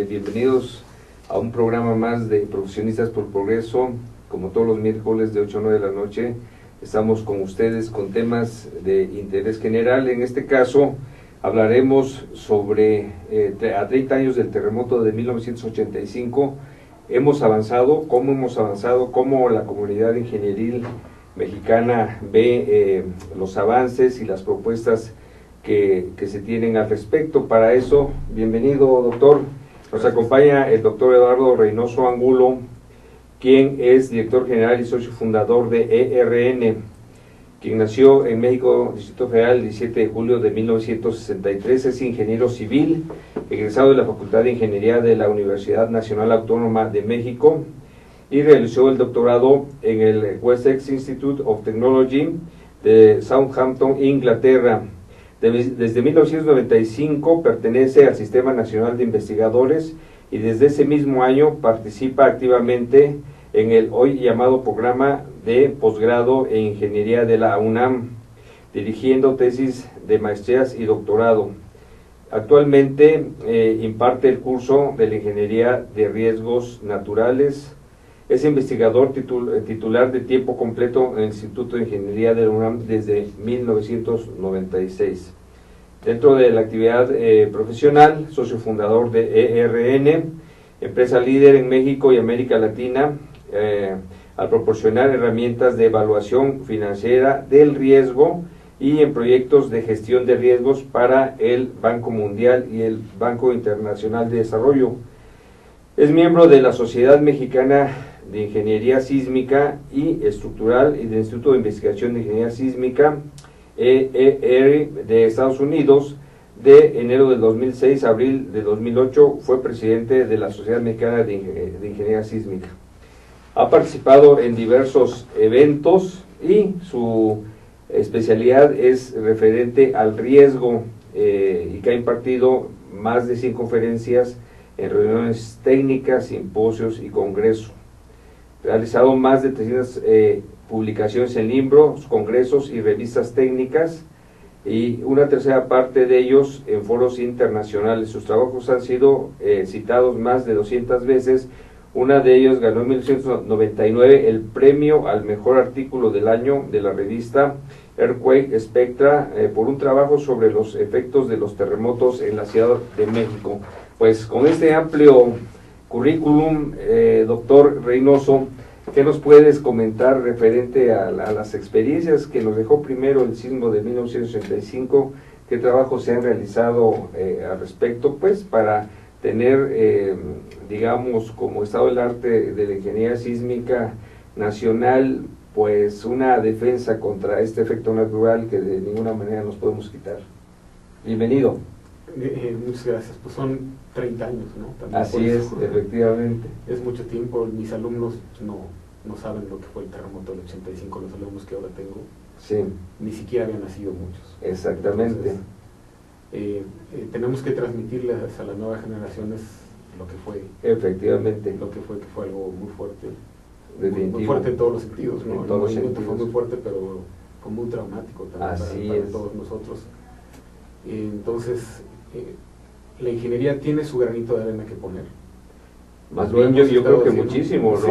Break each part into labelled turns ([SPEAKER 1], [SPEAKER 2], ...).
[SPEAKER 1] bienvenidos a un programa más de Profesionistas por Progreso. Como todos los miércoles de 8 a 9 de la noche, estamos con ustedes con temas de interés general. En este caso, hablaremos sobre, a 30 años del terremoto de 1985, hemos avanzado, cómo la comunidad ingenieril mexicana ve los avances y las propuestas que se tienen al respecto. Para eso, bienvenido, doctor. Nos acompaña el doctor Eduardo Reynoso Angulo, quien es director general y socio fundador de ERN, quien nació en México, Distrito Federal, el 17 de julio de 1963, es ingeniero civil, egresado de la Facultad de Ingeniería de la Universidad Nacional Autónoma de México, y realizó el doctorado en el Wessex Institute of Technology de Southampton, Inglaterra. Desde 1995 pertenece al Sistema Nacional de Investigadores y desde ese mismo año participa activamente en el hoy llamado Programa de Posgrado en Ingeniería de la UNAM, dirigiendo tesis de maestrías y doctorado. Actualmente imparte el curso de la Ingeniería de Riesgos Naturales. Es investigador titular de tiempo completo en el Instituto de Ingeniería de la UNAM desde 1996. Dentro de la actividad profesional, socio fundador de ERN, empresa líder en México y América Latina, al proporcionar herramientas de evaluación financiera del riesgo y en proyectos de gestión de riesgos para el Banco Mundial y el Banco Internacional de Desarrollo. Es miembro de la Sociedad Mexicana de Ingeniería Sísmica y Estructural y del Instituto de Investigación de Ingeniería Sísmica, EER, de Estados Unidos. De enero del 2006 a abril de 2008 fue presidente de la Sociedad Mexicana de Ingeniería Sísmica. Ha participado en diversos eventos y su especialidad es referente al riesgo y que ha impartido más de 100 conferencias en reuniones técnicas, simposios y congresos. Realizado más de 300 publicaciones en libros, congresos y revistas técnicas, y una tercera parte de ellos en foros internacionales. Sus trabajos han sido citados más de 200 veces. Una de ellos ganó en 1999 el premio al mejor artículo del año de la revista Earthquake Spectra por un trabajo sobre los efectos de los terremotos en la Ciudad de México. Pues con este amplio currículum, doctor Reynoso, ¿qué nos puedes comentar referente a las experiencias que nos dejó primero el sismo de 1985? ¿Qué trabajos se han realizado al respecto, pues, para tener, digamos, como estado del arte de la ingeniería sísmica nacional, pues, una defensa contra este efecto natural que de ninguna manera nos podemos quitar? Bienvenido.
[SPEAKER 2] Muchas gracias. Pues son 30 años, ¿no? También
[SPEAKER 1] así es, efectivamente.
[SPEAKER 2] Es mucho tiempo. Mis alumnos no saben lo que fue el terremoto del 85, los alumnos que ahora tengo.
[SPEAKER 1] Sí.
[SPEAKER 2] Ni siquiera habían nacido muchos.
[SPEAKER 1] Exactamente.
[SPEAKER 2] Entonces, tenemos que transmitirles a las nuevas generaciones lo que fue.
[SPEAKER 1] Efectivamente.
[SPEAKER 2] Lo que fue algo muy fuerte.
[SPEAKER 1] Definitivo.
[SPEAKER 2] Muy fuerte en todos los sentidos, ¿no?
[SPEAKER 1] En todos
[SPEAKER 2] el movimiento
[SPEAKER 1] sentidos.
[SPEAKER 2] fue muy fuerte, pero fue muy traumático también para todos nosotros. Entonces, la ingeniería tiene su granito de arena que poner.
[SPEAKER 1] Más bien yo creo que muchísimo, ¿no?
[SPEAKER 2] Sí.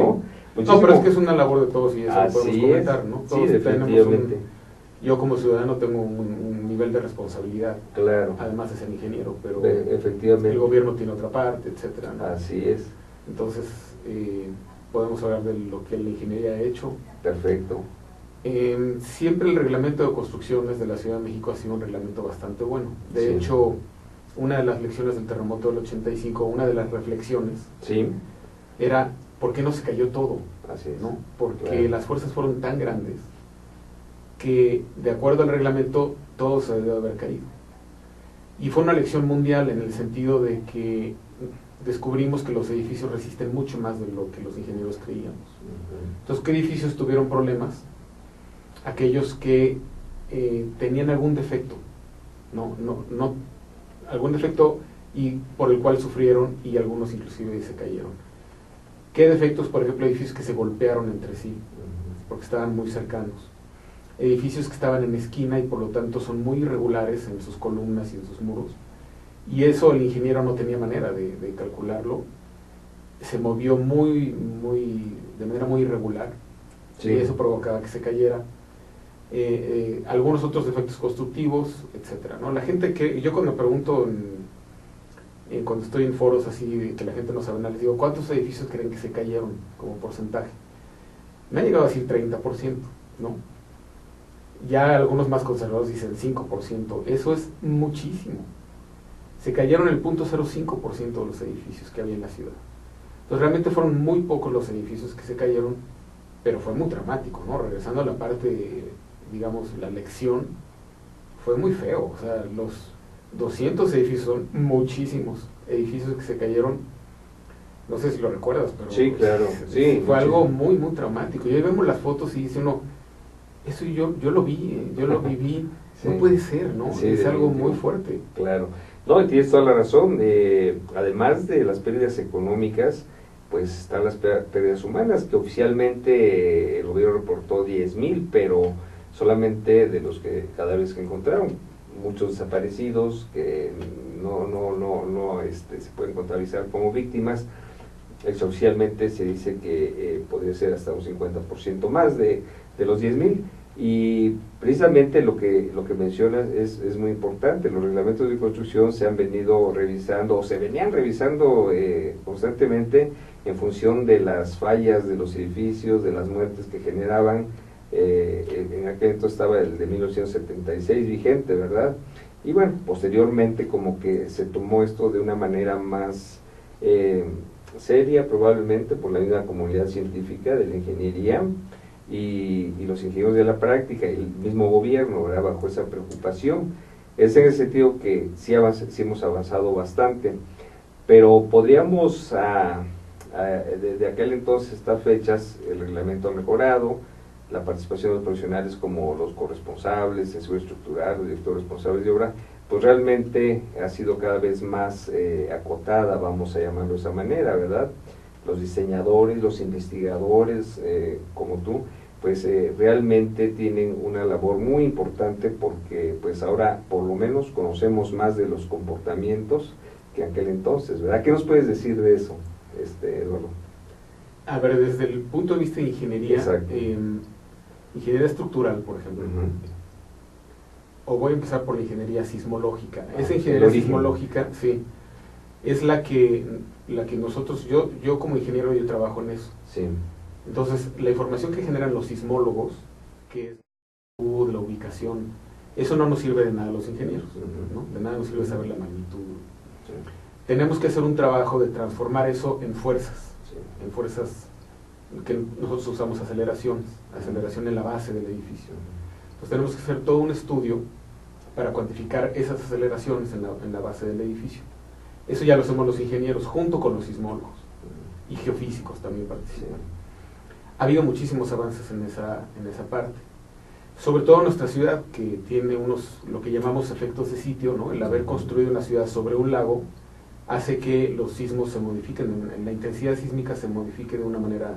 [SPEAKER 1] Muchísimo.
[SPEAKER 2] No, pero es que es una labor de todos y eso lo podemos comentar, ¿no? Todos
[SPEAKER 1] sí, definitivamente.
[SPEAKER 2] Yo como ciudadano tengo un nivel de responsabilidad,
[SPEAKER 1] claro,
[SPEAKER 2] además de ser ingeniero, pero
[SPEAKER 1] efectivamente,
[SPEAKER 2] el gobierno tiene otra parte, etcétera, ¿no?
[SPEAKER 1] Así es.
[SPEAKER 2] Entonces, podemos hablar de lo que la ingeniería ha hecho.
[SPEAKER 1] Perfecto.
[SPEAKER 2] Siempre el reglamento de construcciones de la Ciudad de México ha sido un reglamento bastante bueno. De hecho, una de las lecciones del terremoto del 85, una de las reflexiones, era ¿por qué no se cayó todo?
[SPEAKER 1] Así es.
[SPEAKER 2] ¿No? Porque las fuerzas fueron tan grandes que, de acuerdo al reglamento, todo se debió haber caído. Y fue una lección mundial en el sentido de que descubrimos que los edificios resisten mucho más de lo que los ingenieros creíamos. Entonces, ¿qué edificios tuvieron problemas? Aquellos que tenían algún defecto, algún defecto y por el cual sufrieron, y algunos inclusive se cayeron. ¿Qué defectos? Por ejemplo, edificios que se golpearon entre sí, porque estaban muy cercanos. Edificios que estaban en esquina y por lo tanto son muy irregulares en sus columnas y en sus muros. y eso el ingeniero no tenía manera de calcularlo. Se movió de manera muy irregular,
[SPEAKER 1] Sí.
[SPEAKER 2] y eso provocaba que se cayera. Algunos otros defectos constructivos, etcétera, ¿no? La gente que, yo cuando pregunto cuando estoy en foros así que la gente no sabe nada, les digo, ¿cuántos edificios creen que se cayeron como porcentaje? Me ha llegado a decir 30%, ¿no? Ya algunos más conservadores dicen 5%, eso es muchísimo. Se cayeron el 0.05% de los edificios que había en la ciudad. Entonces realmente fueron muy pocos los edificios que se cayeron, pero fue muy dramático, ¿no? Regresando a la parte, digamos, la lección, fue muy feo. O sea, los 200 edificios son muchísimos edificios que se cayeron. No sé si lo recuerdas, pero
[SPEAKER 1] sí, claro, sí,
[SPEAKER 2] fue algo muy, muy traumático. Y ahí vemos las fotos y dice uno, eso yo lo vi, yo lo viví,
[SPEAKER 1] sí.
[SPEAKER 2] No puede ser, ¿no?
[SPEAKER 1] Sí,
[SPEAKER 2] es algo muy fuerte.
[SPEAKER 1] Claro. No, y tienes toda la razón. Además de las pérdidas económicas, pues están las pérdidas humanas, que oficialmente el gobierno reportó 10,000, pero solamente de los cadáveres que encontraron, muchos desaparecidos que no se pueden contabilizar como víctimas. Oficialmente se dice que podría ser hasta un 50% más de los 10,000. Y precisamente lo que mencionas es muy importante. Los reglamentos de construcción se han venido revisando, o se venían revisando constantemente en función de las fallas de los edificios, de las muertes que generaban. En aquel entonces estaba el de 1976 vigente, ¿verdad? Y bueno, posteriormente como que se tomó esto de una manera más seria, probablemente por la misma comunidad científica de la ingeniería, y los ingenieros de la práctica y el mismo gobierno, ¿verdad?, bajo esa preocupación. Es en el sentido que sí hemos avanzado bastante, pero podríamos, desde aquel entonces estas fechas, el reglamento ha mejorado, la participación de los profesionales como los corresponsables, el seguro estructural, los directores responsables de obra, pues realmente ha sido cada vez más acotada, vamos a llamarlo de esa manera, ¿verdad? Los diseñadores, los investigadores como tú, pues realmente tienen una labor muy importante, porque pues ahora por lo menos conocemos más de los comportamientos que aquel entonces, ¿verdad? ¿Qué nos puedes decir de eso, Eduardo?
[SPEAKER 2] A ver, desde el punto de vista de ingeniería, ingeniería estructural, por ejemplo, o voy a empezar por la ingeniería sismológica. Esa ingeniería sismológica, sí, es la que nosotros, yo como ingeniero, yo trabajo en eso.
[SPEAKER 1] Sí.
[SPEAKER 2] Entonces, la información que generan los sismólogos, que es de la ubicación, eso no nos sirve de nada a los ingenieros, ¿no? De nada nos sirve saber la magnitud.
[SPEAKER 1] Sí.
[SPEAKER 2] Tenemos que hacer un trabajo de transformar eso en fuerzas,
[SPEAKER 1] Sí.
[SPEAKER 2] en fuerzas que nosotros usamos aceleración en la base del edificio. Entonces tenemos que hacer todo un estudio para cuantificar esas aceleraciones en la base del edificio. Eso ya lo hacemos los ingenieros junto con los sismólogos, y geofísicos también participan. Ha habido muchísimos avances en esa parte, sobre todo en nuestra ciudad, que tiene lo que llamamos efectos de sitio, ¿no? El haber construido una ciudad sobre un lago hace que los sismos se modifiquen, la intensidad sísmica se modifique de una manera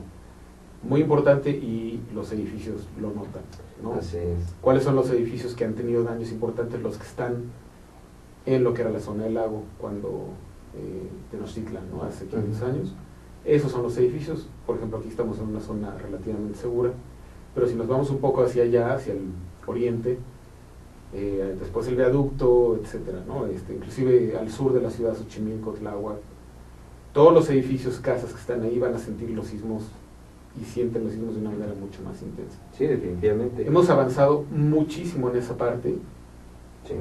[SPEAKER 2] muy importante, y los edificios lo notan, ¿no?
[SPEAKER 1] Así es.
[SPEAKER 2] ¿Cuáles son los edificios que han tenido daños importantes? Los que están en lo que era la zona del lago cuando Tenochtitlan, ¿no? Hace 500 años. Esos son los edificios. Por ejemplo, aquí estamos en una zona relativamente segura, pero si nos vamos un poco hacia allá, hacia el oriente, después el viaducto, etcétera, ¿no? Inclusive al sur de la ciudad, Xochimilco, Tláhuac, todos los edificios, casas que están ahí van a sentir los sismos, y sienten los sismos de una manera mucho más intensa.
[SPEAKER 1] Sí, definitivamente.
[SPEAKER 2] Hemos avanzado muchísimo en esa parte.
[SPEAKER 1] Sí.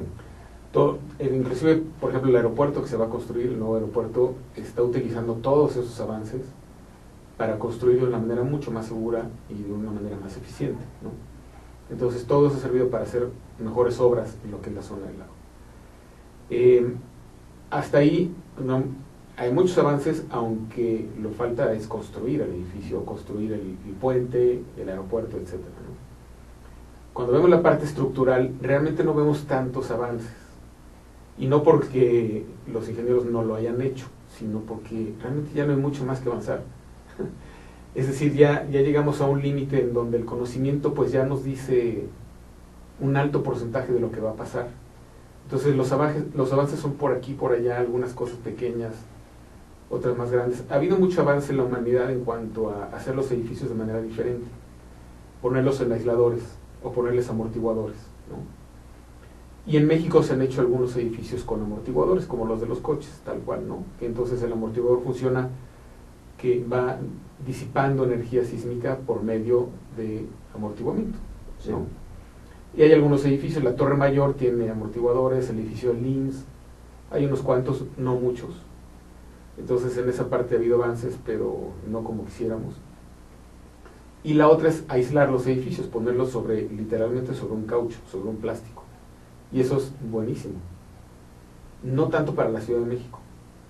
[SPEAKER 2] Inclusive, por ejemplo, el aeropuerto que se va a construir, el nuevo aeropuerto, está utilizando todos esos avances para construirlo de una manera mucho más segura y de una manera más eficiente, ¿no? Entonces todo eso ha servido para hacer mejores obras en lo que es la zona del lago. Hasta ahí no, hay muchos avances, aunque lo falta es construir el edificio, construir el puente, el aeropuerto, etcétera, ¿no? Cuando vemos la parte estructural, realmente no vemos tantos avances, y no porque los ingenieros no lo hayan hecho, sino porque realmente ya no hay mucho más que avanzar. Es decir, ya llegamos a un límite en donde el conocimiento pues ya nos dice un alto porcentaje de lo que va a pasar. Entonces los avances son por aquí, por allá, algunas cosas pequeñas, otras más grandes. Ha habido mucho avance en la humanidad en cuanto a hacer los edificios de manera diferente, ponerlos en aisladores o ponerles amortiguadores, ¿no? Y en México se han hecho algunos edificios con amortiguadores, como los de los coches, tal cual, ¿no? Que entonces el amortiguador funciona que va disipando energía sísmica por medio de amortiguamiento,
[SPEAKER 1] Sí.
[SPEAKER 2] ¿no? Y hay algunos edificios, la Torre Mayor tiene amortiguadores, el edificio del IMSS, hay unos cuantos, no muchos. Entonces en esa parte ha habido avances, pero no como quisiéramos. Y la otra es aislar los edificios, ponerlos literalmente sobre un caucho, sobre un plástico. Y eso es buenísimo. No tanto para la Ciudad de México,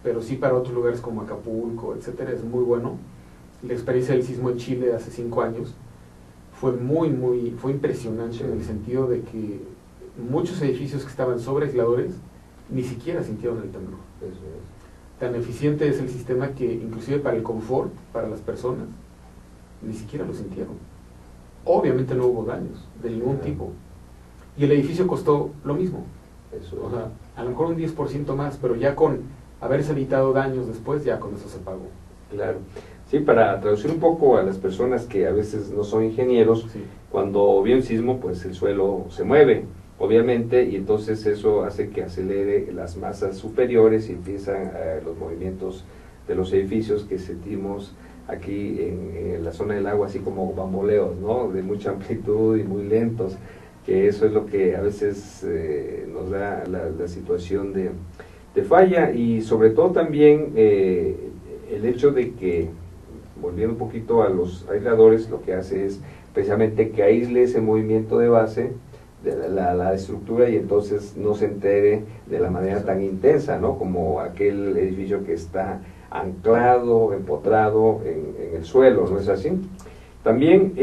[SPEAKER 2] pero sí para otros lugares como Acapulco, etcétera, es muy bueno. La experiencia del sismo en Chile hace 5 años fue fue impresionante, sí, en el sentido de que muchos edificios que estaban sobre aisladores ni siquiera sintieron el temblor.
[SPEAKER 1] Eso es.
[SPEAKER 2] Tan eficiente es el sistema que inclusive para el confort, para las personas, ni siquiera lo sintieron. Obviamente no hubo daños de ningún tipo. Y el edificio costó lo mismo.
[SPEAKER 1] Eso es.
[SPEAKER 2] O sea, a lo mejor un 10% más, pero ya con haberse evitado daños después, ya con eso se pagó.
[SPEAKER 1] Claro. Sí, para traducir un poco a las personas que a veces no son ingenieros,
[SPEAKER 2] Sí.
[SPEAKER 1] cuando viene un sismo, pues el suelo se mueve, obviamente, y entonces eso hace que acelere las masas superiores y empiezan los movimientos de los edificios que sentimos aquí en la zona del agua, así como bamboleos, ¿no? De mucha amplitud y muy lentos, que eso es lo que a veces nos da la situación de falla, y sobre todo también el hecho de que, volviendo un poquito a los aisladores, lo que hace es precisamente que aísle ese movimiento de base de la estructura, y entonces no se entere de la manera tan intensa, ¿no? Como aquel edificio que está anclado, empotrado en el suelo, ¿no es así? También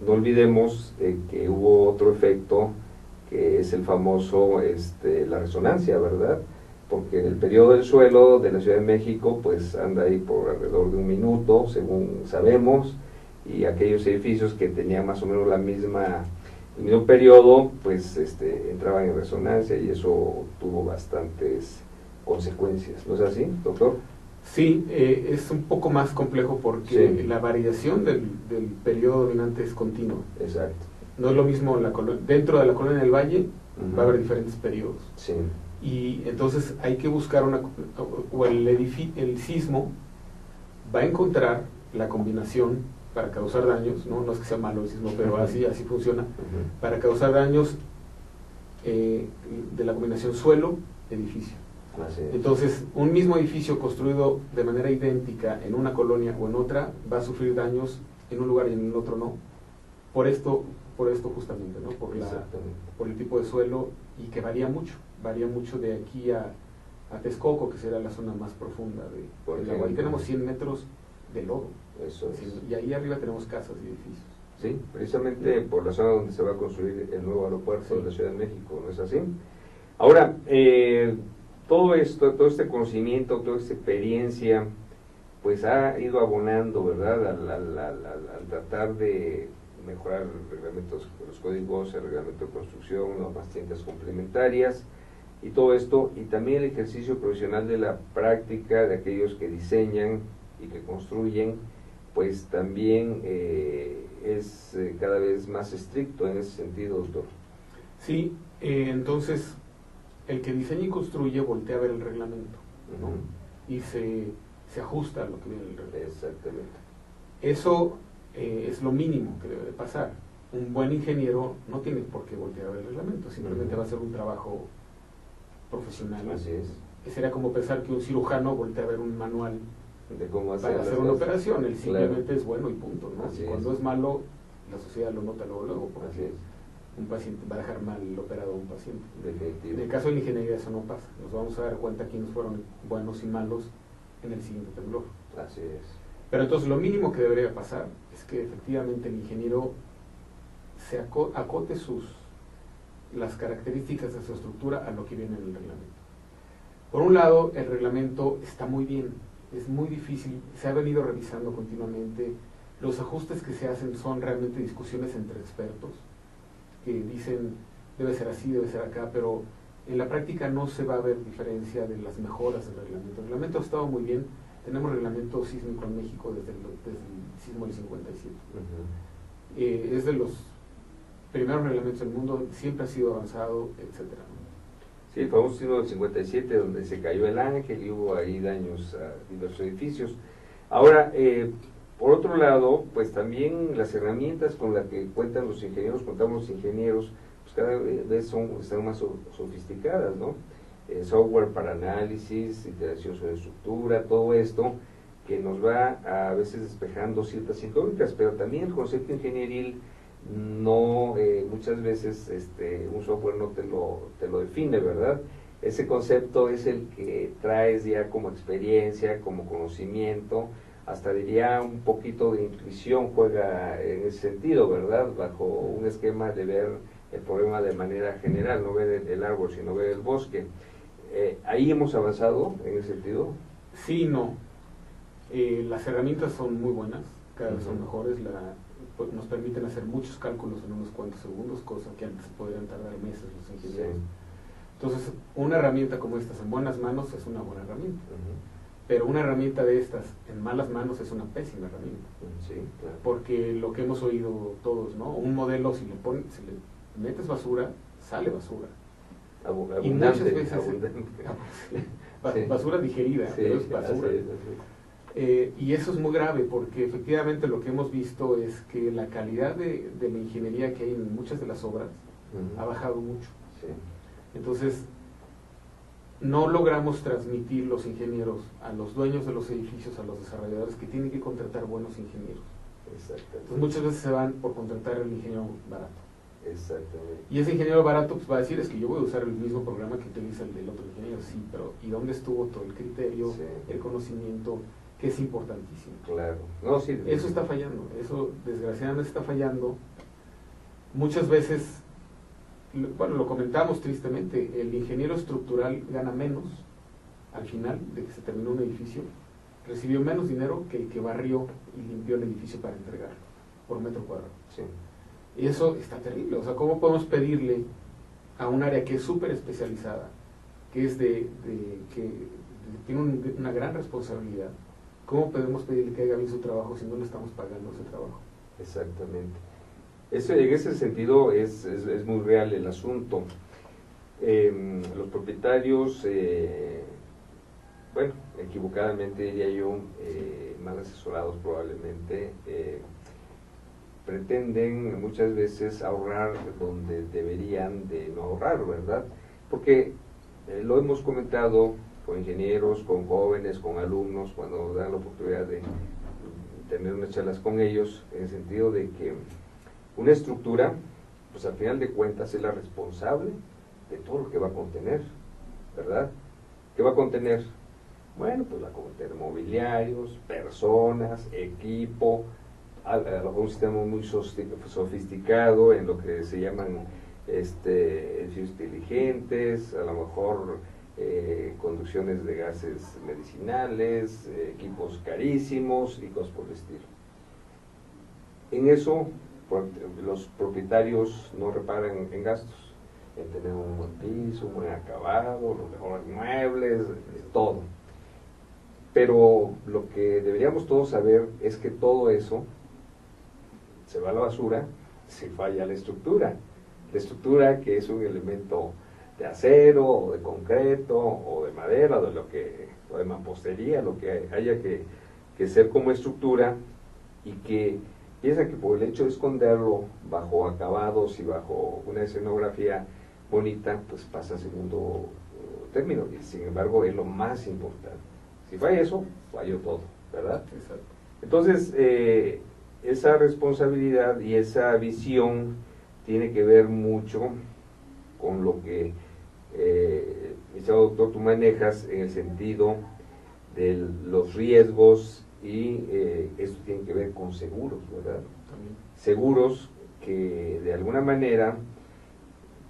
[SPEAKER 1] no olvidemos que hubo otro efecto, que es el famoso, la resonancia, ¿verdad? Porque el periodo del suelo de la Ciudad de México pues anda ahí por alrededor de 1 minuto, según sabemos, y aquellos edificios que tenían más o menos el mismo periodo, pues entraban en resonancia, y eso tuvo bastantes consecuencias. ¿No es así, doctor?
[SPEAKER 2] Sí, es un poco más complejo porque
[SPEAKER 1] Sí.
[SPEAKER 2] la variación del periodo dominante es continua.
[SPEAKER 1] Exacto.
[SPEAKER 2] No es lo mismo dentro de la colonia del Valle, va a haber diferentes periodos.
[SPEAKER 1] Sí.
[SPEAKER 2] Y entonces hay que buscar el sismo va a encontrar la combinación para causar daños, no es que sea malo el sismo, pero así funciona, para causar daños de la combinación suelo-edificio.
[SPEAKER 1] Así es.
[SPEAKER 2] Entonces, un mismo edificio construido de manera idéntica en una colonia o en otra va a sufrir daños en un lugar y en el otro no. Por esto justamente, ¿no? Por el tipo de suelo, y que varía mucho de aquí a Texcoco, que será la zona más profunda del agua. Ahí tenemos 100 metros de lodo.
[SPEAKER 1] Eso es.
[SPEAKER 2] Y ahí arriba tenemos casas y edificios.
[SPEAKER 1] Sí, precisamente por la zona donde se va a construir el nuevo aeropuerto de la Ciudad de México, ¿no es así? Ahora, todo este conocimiento, toda esta experiencia, pues ha ido abonando, ¿verdad?, al tratar de mejorar los códigos, el reglamento de construcción, normas técnicas complementarias y todo esto, y también el ejercicio profesional de la práctica de aquellos que diseñan y que construyen, pues también es cada vez más estricto en ese sentido, doctor.
[SPEAKER 2] Sí, entonces el que diseña y construye voltea a ver el reglamento, ¿no? Y se ajusta a lo que viene en el reglamento.
[SPEAKER 1] Exactamente.
[SPEAKER 2] Eso es lo mínimo que debe de pasar. Un buen ingeniero no tiene por qué voltear a ver el reglamento, simplemente va a hacer un trabajo profesional.
[SPEAKER 1] Así es.
[SPEAKER 2] Sería como pensar que un cirujano voltea a ver un manual
[SPEAKER 1] De cómo hacer
[SPEAKER 2] para hacer una operación. Él simplemente es bueno y punto, ¿no?
[SPEAKER 1] Así
[SPEAKER 2] Y cuando es malo, la sociedad lo nota luego, porque
[SPEAKER 1] Así es.
[SPEAKER 2] un paciente va a dejar mal operado a un paciente.
[SPEAKER 1] Definitivo.
[SPEAKER 2] En el caso de la ingeniería eso no pasa. Nos vamos a dar cuenta quiénes fueron buenos y malos en el siguiente temblor.
[SPEAKER 1] Así es.
[SPEAKER 2] Pero entonces lo mínimo que debería pasar es que efectivamente el ingeniero se acote las características de su estructura a lo que viene en el reglamento. Por un lado, el reglamento está muy bien, es muy difícil, se ha venido revisando continuamente. Los ajustes que se hacen son realmente discusiones entre expertos que dicen debe ser así, debe ser acá, pero en la práctica no se va a ver diferencia de las mejoras del reglamento. El reglamento ha estado muy bien, tenemos reglamento sísmico en México desde el sismo del 57. Es de los primeros reglamentos del mundo, siempre ha sido avanzado, etcétera.
[SPEAKER 1] Sí, el famoso sismo del 57, donde se cayó el Ángel y hubo ahí daños a diversos edificios. Ahora, por otro lado, pues también las herramientas con las que cuentan los ingenieros, contamos los ingenieros, pues cada vez están más sofisticadas, ¿no? Software para análisis, interacción sobre estructura, todo esto que nos va a veces despejando ciertas incógnitas, pero también el concepto ingenieril no, muchas veces un software no te lo define, ¿verdad? Ese concepto es el que traes ya como experiencia, como conocimiento, hasta diría un poquito de intuición juega en ese sentido, ¿verdad? Bajo un esquema de ver el problema de manera general, no ver el árbol, sino ver el bosque. ¿Ahí hemos avanzado en ese sentido?
[SPEAKER 2] Sí, no. Las herramientas son muy buenas, cada vez son mejores, nos permiten hacer muchos cálculos en unos cuantos segundos, cosa que antes podrían tardar meses los ingenieros. Sí. Entonces, una herramienta como estas en buenas manos es una buena herramienta. Pero una herramienta de estas en malas manos es una pésima herramienta.
[SPEAKER 1] Sí, claro.
[SPEAKER 2] Porque lo que hemos oído todos, ¿no? Un modelo, si le metes basura, sale basura.
[SPEAKER 1] Abundante,
[SPEAKER 2] y muchas veces
[SPEAKER 1] sí.
[SPEAKER 2] Basura digerida,
[SPEAKER 1] sí,
[SPEAKER 2] pero es basura. Y eso es muy grave porque efectivamente lo que hemos visto es que la calidad de la ingeniería que hay en muchas de las obras ha bajado mucho.
[SPEAKER 1] Sí.
[SPEAKER 2] Entonces, no logramos transmitir los ingenieros a los dueños de los edificios, a los desarrolladores, que tienen que contratar buenos ingenieros.
[SPEAKER 1] Exactamente.
[SPEAKER 2] Entonces, muchas veces se van por contratar al ingeniero barato.
[SPEAKER 1] Exactamente.
[SPEAKER 2] Y ese ingeniero barato pues, va a decir, es que yo voy a usar el mismo programa que utiliza el del otro ingeniero. Sí, pero ¿y dónde estuvo todo el criterio, el conocimiento, que es importantísimo?
[SPEAKER 1] Claro. No, sí,
[SPEAKER 2] eso está fallando, eso desgraciadamente está fallando. Muchas veces, bueno, lo comentamos tristemente, el ingeniero estructural gana menos al final de que se terminó un edificio, recibió menos dinero que el que barrió y limpió el edificio para entregarlo por metro cuadrado.
[SPEAKER 1] Sí.
[SPEAKER 2] Y eso está terrible. O sea, ¿cómo podemos pedirle a un área que es súper especializada, que es que tiene una gran responsabilidad, cómo podemos pedirle que haga bien su trabajo si no le estamos pagando ese trabajo?
[SPEAKER 1] Exactamente. En ese sentido es muy real el asunto. Los propietarios, bueno, equivocadamente diría yo, mal asesorados probablemente, pretenden muchas veces ahorrar donde deberían de no ahorrar, ¿verdad? Porque lo hemos comentado con ingenieros, con jóvenes, con alumnos, cuando nos dan la oportunidad de tener unas charlas con ellos, en el sentido de que una estructura, pues al final de cuentas es la responsable de todo lo que va a contener, ¿verdad? ¿Qué va a contener? Bueno, pues va a contener mobiliarios, personas, equipo, un sistema muy sofisticado en lo que se llaman edificios inteligentes, a lo mejor conducciones de gases medicinales, equipos carísimos y cosas por el estilo. En eso los propietarios no reparan en gastos, en tener un buen piso, un buen acabado, los mejores muebles, todo. Pero lo que deberíamos todos saber es que todo eso se va a la basura si falla la estructura. La estructura, que es un elemento de acero, o de concreto, o de madera, o de mampostería, lo que haya que ser como estructura, y que piensa que por el hecho de esconderlo bajo acabados y bajo una escenografía bonita, pues pasa a segundo término, y sin embargo es lo más importante. Si falla eso, falló todo, ¿verdad?
[SPEAKER 2] Exacto.
[SPEAKER 1] Entonces, esa responsabilidad y esa visión tiene que ver mucho con lo que, mi doctor, tú manejas en el sentido de los riesgos, y esto tiene que ver con seguros, ¿verdad?
[SPEAKER 2] También. Seguros
[SPEAKER 1] que de alguna manera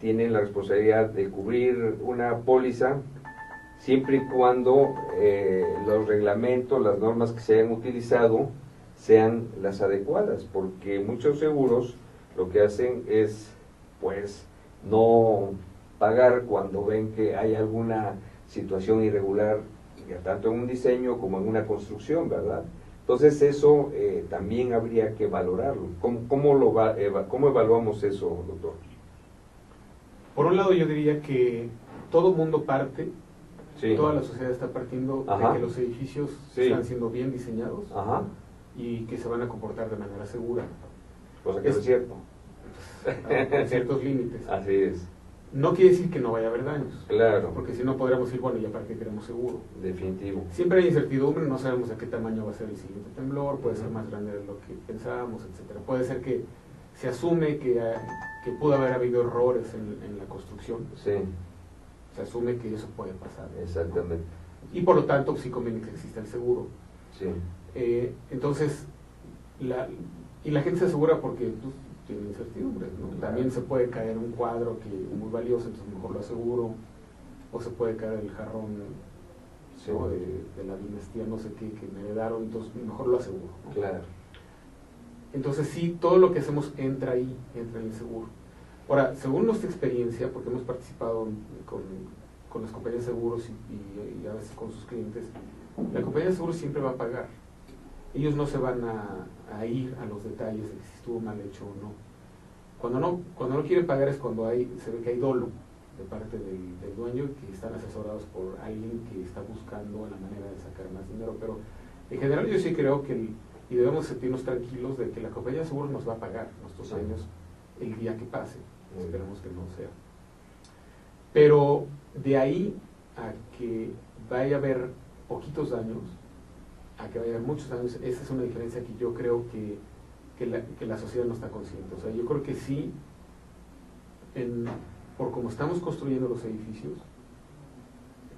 [SPEAKER 1] tienen la responsabilidad de cubrir una póliza siempre y cuando los reglamentos, las normas que se hayan utilizado sean las adecuadas, porque muchos seguros lo que hacen es, pues, no pagar cuando ven que hay alguna situación irregular, tanto en un diseño como en una construcción, ¿verdad? Entonces eso también habría que valorarlo. ¿Cómo evaluamos eso, doctor?
[SPEAKER 2] Por un lado yo diría que todo mundo parte,
[SPEAKER 1] Sí.
[SPEAKER 2] toda la sociedad está partiendo
[SPEAKER 1] Ajá.
[SPEAKER 2] de que los edificios
[SPEAKER 1] Sí.
[SPEAKER 2] están siendo bien diseñados.
[SPEAKER 1] Ajá.
[SPEAKER 2] Y que se van a comportar de manera segura.
[SPEAKER 1] Cosa que no es cierto.
[SPEAKER 2] Con ciertos límites.
[SPEAKER 1] Así es.
[SPEAKER 2] No quiere decir que no vaya a haber daños.
[SPEAKER 1] Claro.
[SPEAKER 2] Porque si no podríamos decir, bueno, ya para qué queremos seguro.
[SPEAKER 1] Definitivo.
[SPEAKER 2] Siempre hay incertidumbre, no sabemos de qué tamaño va a ser el siguiente temblor, puede ser más grande de lo que pensábamos, etcétera. Puede ser que se asume que pudo haber habido errores en la construcción.
[SPEAKER 1] Sí.
[SPEAKER 2] Se asume que eso puede pasar.
[SPEAKER 1] Exactamente.
[SPEAKER 2] Y por lo tanto, sí conviene que exista el seguro.
[SPEAKER 1] Sí.
[SPEAKER 2] Entonces, la gente se asegura porque pues, tiene incertidumbre, ¿no?
[SPEAKER 1] Claro.
[SPEAKER 2] También se puede caer un cuadro que muy valioso, entonces mejor lo aseguro, o se puede caer el jarrón,
[SPEAKER 1] Sí.
[SPEAKER 2] ¿no? de la dinastía no sé qué que me heredaron, entonces mejor lo aseguro, ¿no?
[SPEAKER 1] Claro.
[SPEAKER 2] Entonces sí, todo lo que hacemos entra ahí, entra en el seguro. Ahora, según nuestra experiencia, porque hemos participado con las compañías de seguros y a veces con sus clientes, la compañía de seguros siempre va a pagar. Ellos no se van a ir a los detalles de si estuvo mal hecho o no. Cuando no quieren pagar es cuando se ve que hay dolo de parte del dueño y que están asesorados por alguien que está buscando la manera de sacar más dinero. Pero en general yo sí creo que, y debemos sentirnos tranquilos de que la compañía de seguros nos va a pagar nuestros daños el día que pase. Esperemos que no sea. Pero de ahí a que vaya a haber poquitos daños, a que vaya a haber muchos daños, esa es una diferencia que yo creo que la sociedad no está consciente. O sea, yo creo que sí, por cómo estamos construyendo los edificios,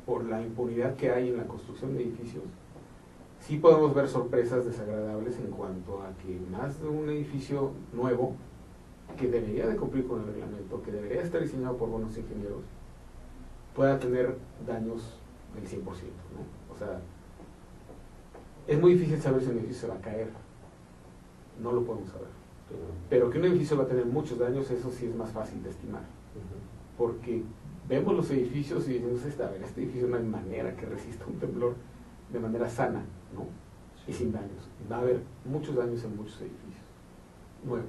[SPEAKER 2] por la impunidad que hay en la construcción de edificios, sí podemos ver sorpresas desagradables en cuanto a que más de un edificio nuevo, que debería de cumplir con el reglamento, que debería estar diseñado por buenos ingenieros, pueda tener daños del 100%, ¿no? O sea, es muy difícil saber si un edificio se va a caer, no lo podemos saber. Pero que un edificio va a tener muchos daños, eso sí es más fácil de estimar. Porque vemos los edificios y decimos, a ver, este edificio no hay manera que resista un temblor de manera sana, ¿no? Y sin daños. Va a haber muchos daños en muchos edificios nuevos.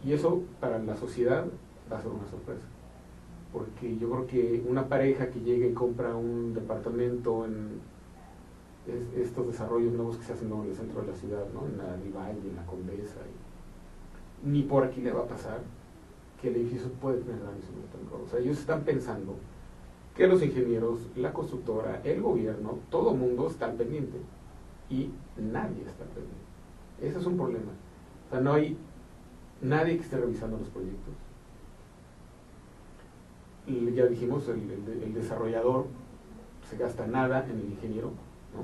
[SPEAKER 2] Y eso para la sociedad va a ser una sorpresa. Porque yo creo que una pareja que llega y compra un departamento en estos desarrollos nuevos que se hacen en el centro de la ciudad, ¿no? En la Rivalle, en la Condesa, ni por aquí le va a pasar que el edificio puede tener daños en un temblor. O sea, ellos están pensando que los ingenieros, la constructora, el gobierno, todo mundo está al pendiente y nadie está al pendiente. Ese es un problema. O sea, no hay nadie que esté revisando los proyectos. Ya dijimos, el desarrollador se gasta nada en el ingeniero, ¿no?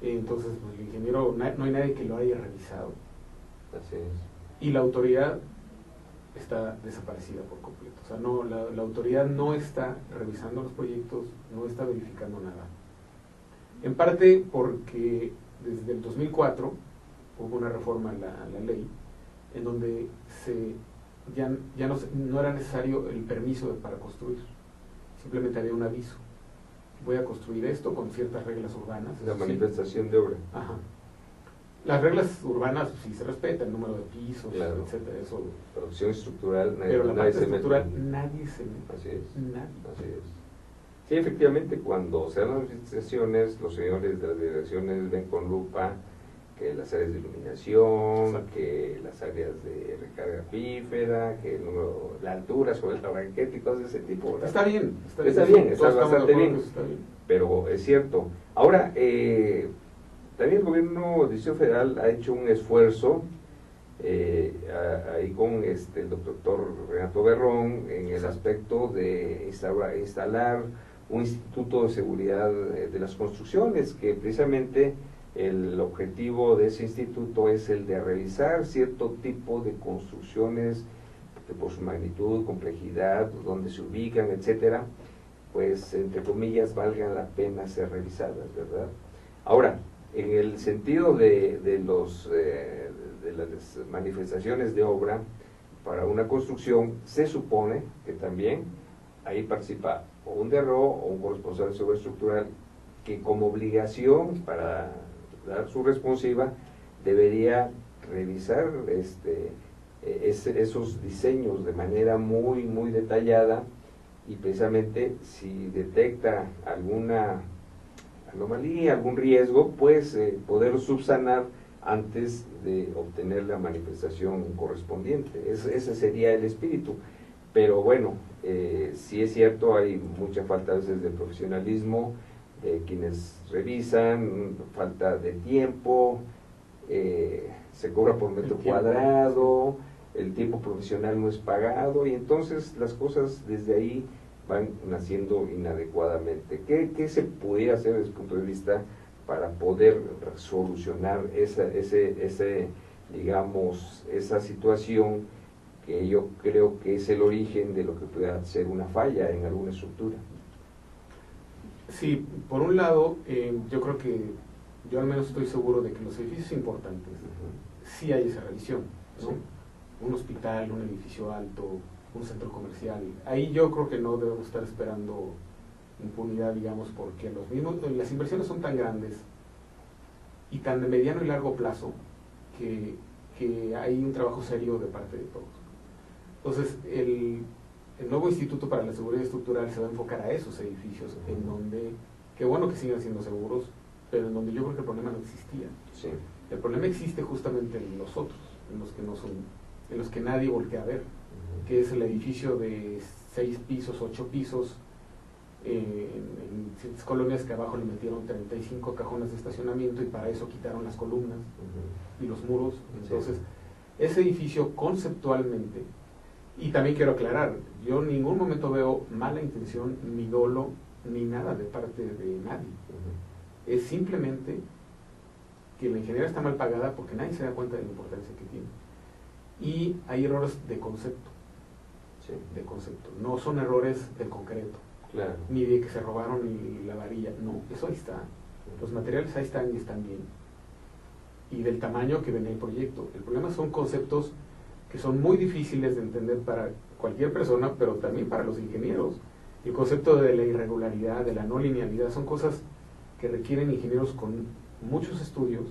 [SPEAKER 2] Entonces, pues, el ingeniero, no hay nadie que lo haya revisado.
[SPEAKER 1] Así es.
[SPEAKER 2] Y la autoridad está desaparecida por completo. O sea, no, la autoridad no está revisando los proyectos, no está verificando nada. En parte porque desde el 2004 hubo una reforma a la ley en donde ya no era necesario el permiso para construir, simplemente había un aviso. Voy a construir esto con ciertas reglas urbanas.
[SPEAKER 1] La manifestación de obra.
[SPEAKER 2] Ajá. Las reglas urbanas sí se respetan, el número de pisos,
[SPEAKER 1] claro,
[SPEAKER 2] etcétera, eso.
[SPEAKER 1] Producción estructural,
[SPEAKER 2] pero la parte estructural
[SPEAKER 1] mete.
[SPEAKER 2] Nadie se mete.
[SPEAKER 1] Así es.
[SPEAKER 2] Nadie.
[SPEAKER 1] Así es. Sí, efectivamente, cuando se dan las licitaciones, los señores de las delegaciones ven con lupa que las áreas de iluminación, exacto, que las áreas de recarga pífera, que el número, la altura sobre la banqueta y cosas de ese tipo, ¿verdad?
[SPEAKER 2] Está bien,
[SPEAKER 1] está bastante bien, pero es cierto. Ahora, también el gobierno del Distrito Federal ha hecho un esfuerzo ahí con el doctor Renato Berrón en el aspecto de instalar un instituto de seguridad de las construcciones, que precisamente el objetivo de ese instituto es el de revisar cierto tipo de construcciones que por su magnitud, complejidad, donde se ubican, etcétera, pues entre comillas valgan la pena ser revisadas, ¿verdad? Ahora, en el sentido de las manifestaciones de obra para una construcción, se supone que también ahí participa o un DRO o un corresponsal de seguridad estructural que como obligación para dar su responsiva debería revisar esos diseños de manera muy detallada, y precisamente si detecta alguna anomalía, algún riesgo, pues poder subsanar antes de obtener la manifestación correspondiente. Ese sería el espíritu. Pero bueno, sí es cierto, hay mucha falta a veces de profesionalismo de quienes revisan, falta de tiempo, se cobra por metro cuadrado, el tiempo profesional no es pagado, y entonces las cosas desde ahí van naciendo inadecuadamente. ¿Qué se pudiera hacer desde el punto de vista para poder solucionar digamos, esa situación que yo creo que es el origen de lo que pueda ser una falla en alguna estructura?
[SPEAKER 2] Sí, por un lado, yo creo que, yo al menos estoy seguro de que los edificios importantes sí hay esa revisión, ¿no? Sí. Un hospital, un edificio alto, un centro comercial, ahí yo creo que no debemos estar esperando impunidad, digamos, porque las inversiones son tan grandes y tan de mediano y largo plazo que hay un trabajo serio de parte de todos. Entonces, el nuevo Instituto para la Seguridad Estructural se va a enfocar a esos edificios en donde, qué bueno que sigan siendo seguros, pero en donde yo creo que el problema no existía.
[SPEAKER 1] Sí.
[SPEAKER 2] El problema existe justamente en los otros, en los que no son, en los que nadie voltea a ver, que es el edificio de 6 pisos, 8 pisos, en ciertas colonias que abajo le metieron 35 cajones de estacionamiento y para eso quitaron las columnas y los muros. Entonces, ese edificio conceptualmente, y también quiero aclarar, yo en ningún momento veo mala intención, ni dolo, ni nada de parte de nadie. Es simplemente que la ingeniería está mal pagada porque nadie se da cuenta de la importancia que tiene. Y hay errores de concepto. De concepto. No son errores del concreto.
[SPEAKER 1] Claro.
[SPEAKER 2] Ni de que se robaron ni la varilla. No, eso ahí está. Los materiales ahí están y están bien. Y del tamaño que venía el proyecto. El problema son conceptos que son muy difíciles de entender para cualquier persona, pero también para los ingenieros. El concepto de la irregularidad, de la no linealidad, son cosas que requieren ingenieros con muchos estudios,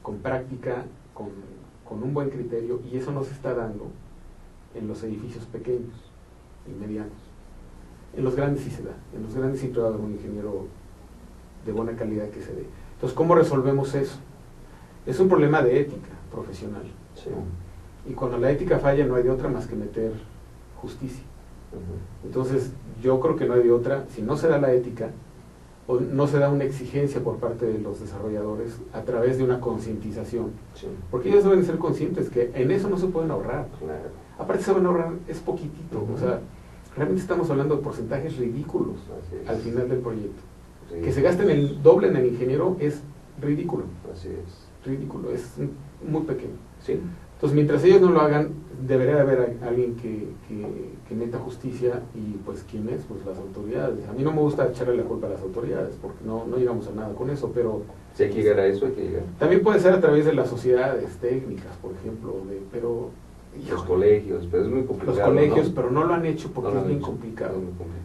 [SPEAKER 2] con práctica, con un buen criterio, y eso no se está dando en los edificios pequeños y medianos. En los grandes sí se da, en los grandes sí puede haber un ingeniero de buena calidad que se dé. Entonces, ¿cómo resolvemos eso? Es un problema de ética profesional.
[SPEAKER 1] Sí.
[SPEAKER 2] Y cuando la ética falla no hay de otra más que meter justicia. Entonces, yo creo que no hay de otra, si no se da la ética, o no se da una exigencia por parte de los desarrolladores a través de una concientización. Sí. Porque ellos deben ser conscientes que en eso no se pueden ahorrar. Claro. Aparte se van a ahorrar, es poquitito. O sea, realmente estamos hablando de porcentajes ridículos al final del proyecto. Sí. Que se gasten el doble en el ingeniero es ridículo.
[SPEAKER 1] Así es.
[SPEAKER 2] Ridículo, es muy pequeño.
[SPEAKER 1] Sí.
[SPEAKER 2] Entonces, mientras ellos no lo hagan, debería haber alguien que meta justicia, y pues, ¿quién es? Pues las autoridades. A mí no me gusta echarle la culpa a las autoridades, porque no llegamos a nada con eso, pero...
[SPEAKER 1] Si hay que llegar a eso, hay que llegar.
[SPEAKER 2] También puede ser a través de las sociedades técnicas, por ejemplo, pero...
[SPEAKER 1] Los colegios, pero es muy complicado.
[SPEAKER 2] Los colegios,
[SPEAKER 1] ¿no?
[SPEAKER 2] pero no lo han hecho porque es bien complicado.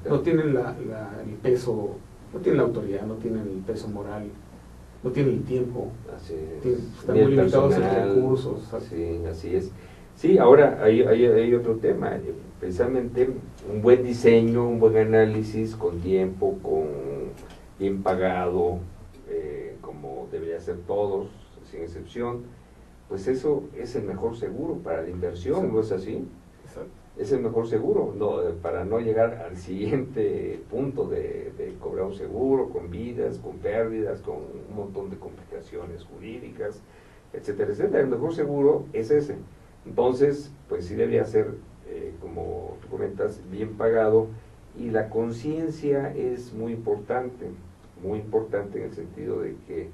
[SPEAKER 2] No tienen el peso, no tienen la autoridad, no tienen el peso moral, no tienen el tiempo.
[SPEAKER 1] Así es.
[SPEAKER 2] Están muy limitados en recursos.
[SPEAKER 1] Sí, así es. Sí, ahora hay otro tema, precisamente un buen diseño, un buen análisis con tiempo, bien pagado, como debería ser todos, sin excepción, pues eso es el mejor seguro para la inversión. ¿Sí? ¿No es así? Exacto. Es el mejor seguro, para no llegar al siguiente punto de cobrar un seguro con vidas, con pérdidas, con un montón de complicaciones jurídicas, etcétera, etcétera. El mejor seguro es ese. Entonces, pues sí debería ser, como tú comentas, bien pagado, y la conciencia es muy importante en el sentido de que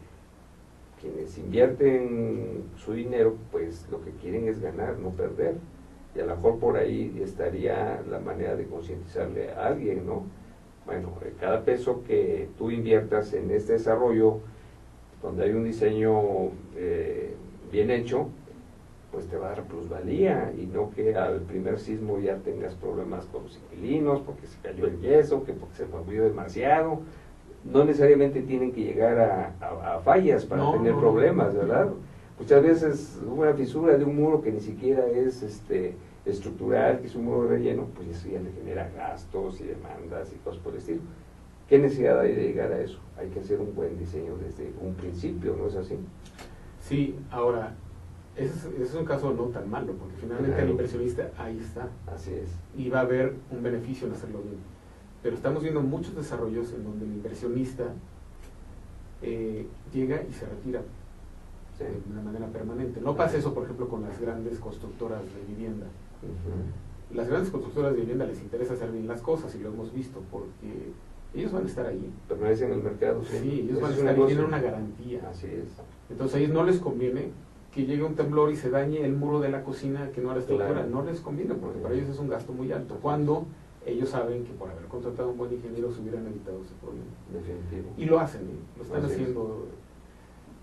[SPEAKER 1] quienes invierten su dinero, pues lo que quieren es ganar, no perder. Y a lo mejor por ahí estaría la manera de concientizarle a alguien, ¿no? Bueno, cada peso que tú inviertas en este desarrollo, donde hay un diseño bien hecho, pues te va a dar plusvalía y no que al primer sismo ya tengas problemas con los inquilinos porque se cayó el yeso, que porque se movió demasiado. No necesariamente tienen que llegar a fallas para tener problemas, ¿verdad? Muchas veces una fisura de un muro que ni siquiera es estructural, que es un muro de relleno, pues eso ya le genera gastos y demandas y cosas por el estilo. ¿Qué necesidad hay de llegar a eso? Hay que hacer un buen diseño desde un principio, ¿no es así?
[SPEAKER 2] Sí, ahora, ese es un caso no tan malo, porque finalmente el inversionista ahí está.
[SPEAKER 1] Así es.
[SPEAKER 2] Y va a haber un beneficio en hacerlo bien. Pero estamos viendo muchos desarrollos en donde el inversionista llega y se retira de una manera permanente. No pasa eso, por ejemplo, con las grandes constructoras de vivienda. Las grandes constructoras de vivienda les interesa hacer bien las cosas, y lo hemos visto, porque ellos van a estar ahí.
[SPEAKER 1] Permanecen en el mercado.
[SPEAKER 2] Sí, ellos van a estar ahí, tienen una garantía.
[SPEAKER 1] Así es.
[SPEAKER 2] Entonces a ellos no les conviene que llegue un temblor y se dañe el muro de la cocina que no era estructura.
[SPEAKER 1] Claro.
[SPEAKER 2] No les conviene, porque para ellos es un gasto muy alto. Cuando ellos saben que por haber contratado a un buen ingeniero se hubieran evitado ese problema.
[SPEAKER 1] Definitivo.
[SPEAKER 2] Y lo hacen, lo están haciendo.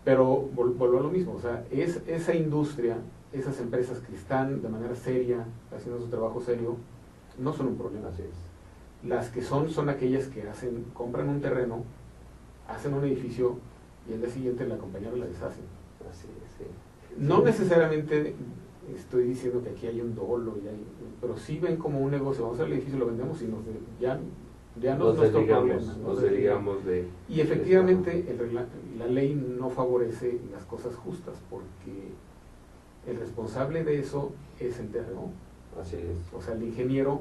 [SPEAKER 2] Pero vuelvo a lo mismo, o sea, es esa industria, esas empresas que están de manera seria, haciendo su trabajo serio, no son un problema.
[SPEAKER 1] Así es.
[SPEAKER 2] Las que son aquellas que compran un terreno, hacen un edificio y al día siguiente la compañía la deshacen.
[SPEAKER 1] Así es, sí.
[SPEAKER 2] No necesariamente estoy diciendo que aquí hay un dolo, pero sí ven como un negocio. Vamos a hacer el edificio, lo vendemos y ya no es nuestro problema.
[SPEAKER 1] Nos desligamos de...
[SPEAKER 2] Y efectivamente la ley no favorece las cosas justas, porque el responsable de eso es el DRO.
[SPEAKER 1] Así es.
[SPEAKER 2] O sea, el ingeniero,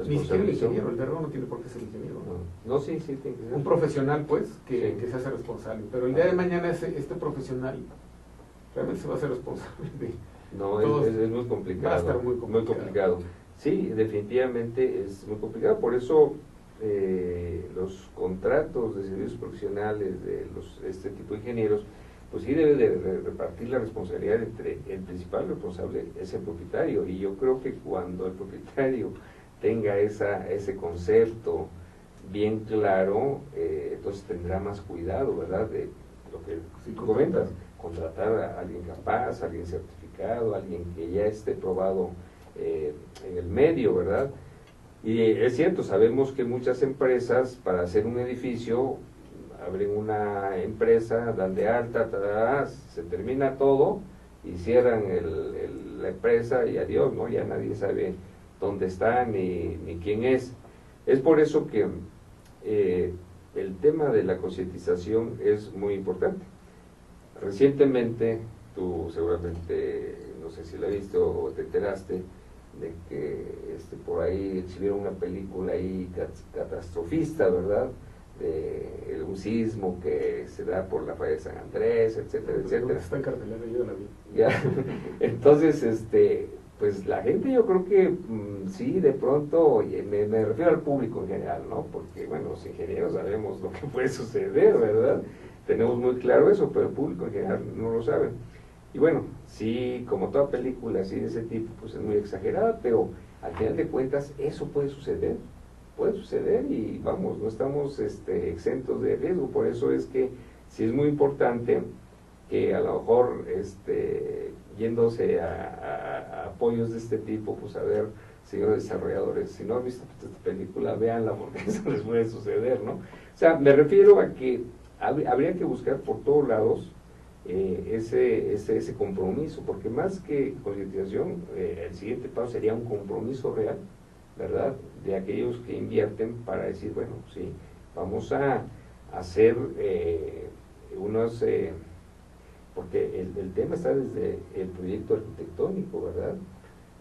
[SPEAKER 2] ni siquiera el ingeniero, el DRO no tiene por qué ser ingeniero.
[SPEAKER 1] No, sí, tiene que ser.
[SPEAKER 2] Un profesional, pues, que
[SPEAKER 1] Sí.
[SPEAKER 2] se hace responsable. Pero el día de mañana este profesional realmente se va a hacer responsable de...
[SPEAKER 1] No, es muy complicado.
[SPEAKER 2] Va a estar muy complicado.
[SPEAKER 1] Sí, definitivamente es muy complicado. Por eso los contratos de servicios profesionales de este tipo de ingenieros, pues sí debe de repartir la responsabilidad entre el principal responsable, es el propietario. Y yo creo que cuando el propietario tenga ese concepto bien claro, entonces tendrá más cuidado, ¿verdad? De lo que tú comentas, contratar a alguien capaz, a alguien certificado, a alguien que ya esté probado en el medio, ¿verdad? Y es cierto, sabemos que muchas empresas para hacer un edificio abren una empresa, dan de alta, se termina todo y cierran la empresa y adiós, ¿no? Ya nadie sabe dónde está ni quién es. Es por eso que el tema de la concientización es muy importante. Recientemente, tú seguramente, no sé si la viste o te enteraste, de que por ahí exhibieron una película ahí catastrofista, ¿verdad? De un sismo que se da por la falla de San Andrés, etcétera, etcétera.
[SPEAKER 2] Está en cartelera, yo la vi.
[SPEAKER 1] Ya. Entonces, pues la gente, yo creo que sí, de pronto, oye, me refiero al público en general, ¿no? Porque, bueno, los ingenieros sabemos lo que puede suceder, ¿verdad? Tenemos muy claro eso, pero el público en general no lo sabe. Y bueno, sí, como toda película así de ese tipo, pues es muy exagerada, pero al final de cuentas eso puede suceder y vamos, no estamos exentos de riesgo. Por eso es que sí es muy importante que a lo mejor yéndose a apoyos de este tipo, pues a ver, señores desarrolladores, si no han visto esta película, véanla porque eso les puede suceder, ¿no? O sea, me refiero a que habría que buscar por todos lados ese compromiso, porque más que concientización, el siguiente paso sería un compromiso real, ¿verdad?, de aquellos que invierten para decir, bueno, sí, vamos a hacer unos, porque el tema está desde el proyecto arquitectónico, ¿verdad?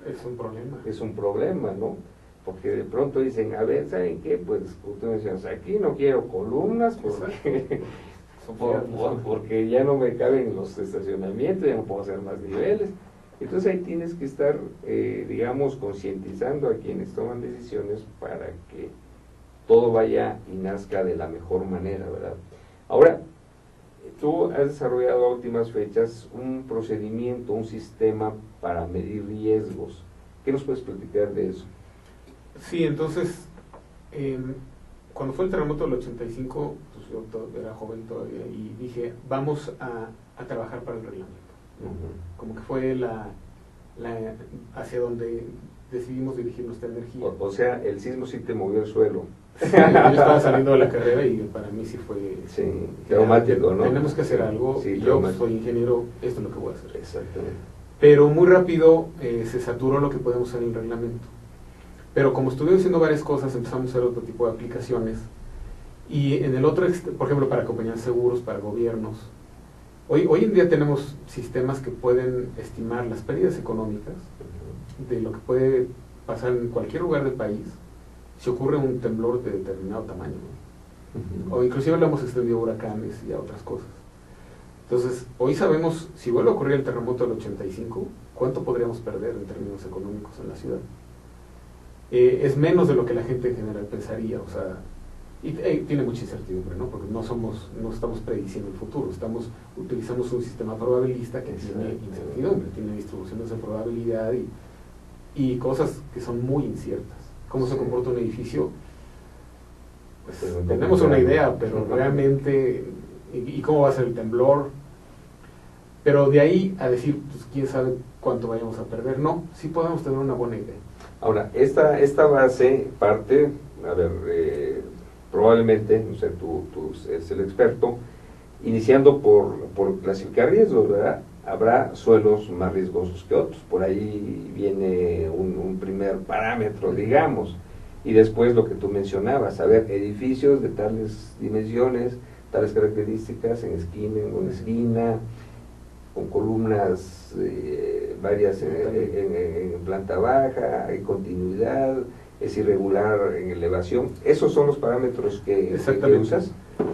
[SPEAKER 2] Es un problema. Es
[SPEAKER 1] un problema, ¿no? Porque de pronto dicen, a ver, ¿saben qué? Pues tú decías, aquí no quiero columnas porque ya no me caben los estacionamientos, ya no puedo hacer más niveles. Entonces ahí tienes que estar, digamos, concientizando a quienes toman decisiones para que todo vaya y nazca de la mejor manera, ¿verdad? Ahora, tú has desarrollado a últimas fechas un procedimiento, un sistema para medir riesgos. ¿Qué nos puedes platicar de eso?
[SPEAKER 2] Sí, entonces, cuando fue el terremoto del 85, pues yo era joven todavía y dije, vamos a trabajar para el reglamento. Como que fue hacia donde decidimos dirigir nuestra energía.
[SPEAKER 1] O sea, el sismo sí te movió el suelo.
[SPEAKER 2] Sí, yo estaba saliendo de la carrera y para mí sí fue
[SPEAKER 1] traumático, ¿no?
[SPEAKER 2] Tenemos que hacer algo,
[SPEAKER 1] Sí,
[SPEAKER 2] y yo soy ingeniero, esto es lo que voy a hacer.
[SPEAKER 1] Exactamente.
[SPEAKER 2] Pero muy rápido se saturó lo que podemos hacer en el reglamento. Pero como estuvimos haciendo varias cosas, empezamos a hacer otro tipo de aplicaciones. Y en el otro, por ejemplo, para compañías de seguros, para gobiernos. Hoy en día tenemos sistemas que pueden estimar las pérdidas económicas de lo que puede pasar en cualquier lugar del país si ocurre un temblor de determinado tamaño, ¿no? O inclusive lo hemos extendido a huracanes y a otras cosas. Entonces, hoy sabemos, si vuelve a ocurrir el terremoto del 85, ¿cuánto podríamos perder en términos económicos en la ciudad? Es menos de lo que la gente en general pensaría, o sea, y tiene mucha incertidumbre, ¿no? Porque no estamos prediciendo el futuro, utilizamos un sistema probabilista que tiene incertidumbre, tiene distribuciones de probabilidad y cosas que son muy inciertas. ¿Cómo se comporta un edificio? Pues tenemos una idea, pero realmente, y cómo va a ser el temblor, pero de ahí a decir, pues quién sabe cuánto vayamos a perder, no, sí podemos tener una buena idea.
[SPEAKER 1] Ahora, esta base parte, a ver, probablemente, no sé, tú eres el experto, iniciando por clasificar riesgos, ¿verdad? Habrá suelos más riesgosos que otros, por ahí viene un primer parámetro, digamos, y después lo que tú mencionabas, a ver, edificios de tales dimensiones, tales características, en una esquina, con columnas varias en planta baja, hay continuidad, es irregular en elevación. ¿Esos son los parámetros que usas?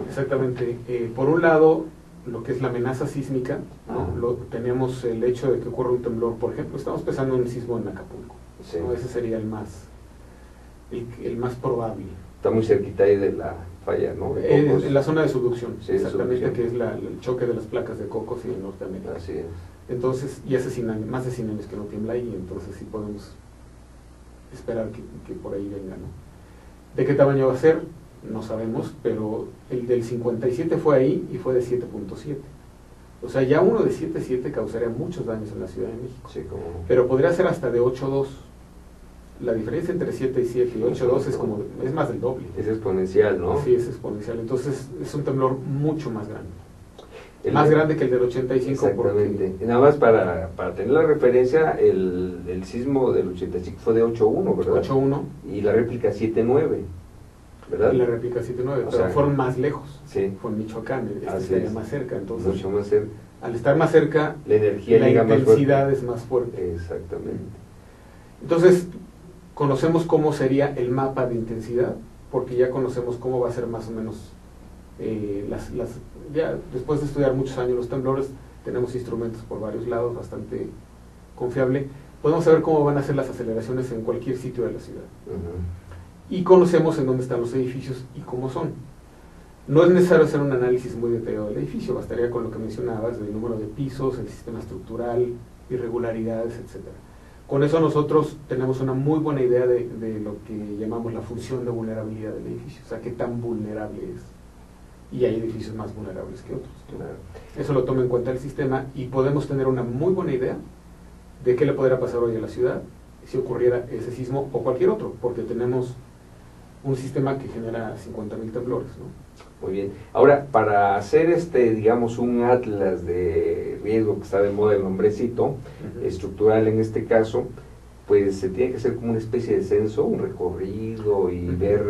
[SPEAKER 2] Exactamente. Por un lado, lo que es la amenaza sísmica, ¿no? Tenemos el hecho de que ocurra un temblor, por ejemplo, estamos pensando en un sismo en Acapulco, sí, ¿no? Ese sería el más probable.
[SPEAKER 1] Está muy cerquita ahí de la falla, ¿no?
[SPEAKER 2] En la zona de subducción, sí, exactamente,
[SPEAKER 1] subducción,
[SPEAKER 2] que es el choque de las placas de Cocos y de Norteamérica.
[SPEAKER 1] Así es.
[SPEAKER 2] Entonces, y hace más de 100 años que no tiembla ahí, entonces sí podemos esperar que por ahí venga, ¿no? ¿De qué tamaño va a ser? No sabemos, pero el del 57 fue ahí y fue de 7.7. O sea, ya uno de 7.7 causaría muchos daños en la Ciudad de México.
[SPEAKER 1] Sí, como...
[SPEAKER 2] Pero podría ser hasta de 8.2. La diferencia entre 7 y 7 y 8.2 es más del doble.
[SPEAKER 1] Es exponencial, ¿no?
[SPEAKER 2] Sí, es exponencial. Entonces es un temblor mucho más grande. Más grande que el del 85.
[SPEAKER 1] Exactamente. Porque... Nada más para tener la referencia, el sismo del 85 fue de 8.1, ¿verdad?
[SPEAKER 2] 8.1.
[SPEAKER 1] Y la réplica 7.9, ¿verdad?
[SPEAKER 2] Y la réplica 7.9, pero fueron más lejos.
[SPEAKER 1] Sí.
[SPEAKER 2] Fue en Michoacán, estaría más cerca. Entonces,
[SPEAKER 1] mucho más cerca.
[SPEAKER 2] Al estar más cerca,
[SPEAKER 1] la energía
[SPEAKER 2] la intensidad
[SPEAKER 1] más
[SPEAKER 2] es más fuerte.
[SPEAKER 1] Exactamente.
[SPEAKER 2] Entonces, conocemos cómo sería el mapa de intensidad, porque ya conocemos cómo va a ser más o menos ya después de estudiar muchos años los temblores, tenemos instrumentos por varios lados, bastante confiable, podemos saber cómo van a ser las aceleraciones en cualquier sitio de la ciudad. Y conocemos en dónde están los edificios y cómo son. No es necesario hacer un análisis muy detallado del edificio, bastaría con lo que mencionabas, del número de pisos, el sistema estructural, irregularidades, etcétera. Con eso nosotros tenemos una muy buena idea de lo que llamamos la función de vulnerabilidad del edificio, o sea, qué tan vulnerable es. Y hay edificios más vulnerables que otros.
[SPEAKER 1] Claro.
[SPEAKER 2] Eso lo toma en cuenta el sistema y podemos tener una muy buena idea de qué le podrá pasar hoy a la ciudad si ocurriera ese sismo o cualquier otro, porque tenemos un sistema que genera 50.000 temblores, ¿no?
[SPEAKER 1] Muy bien. Ahora, para hacer digamos, un atlas de riesgo, que está de moda el nombrecito, estructural en este caso, pues se tiene que hacer como una especie de censo, un recorrido y ver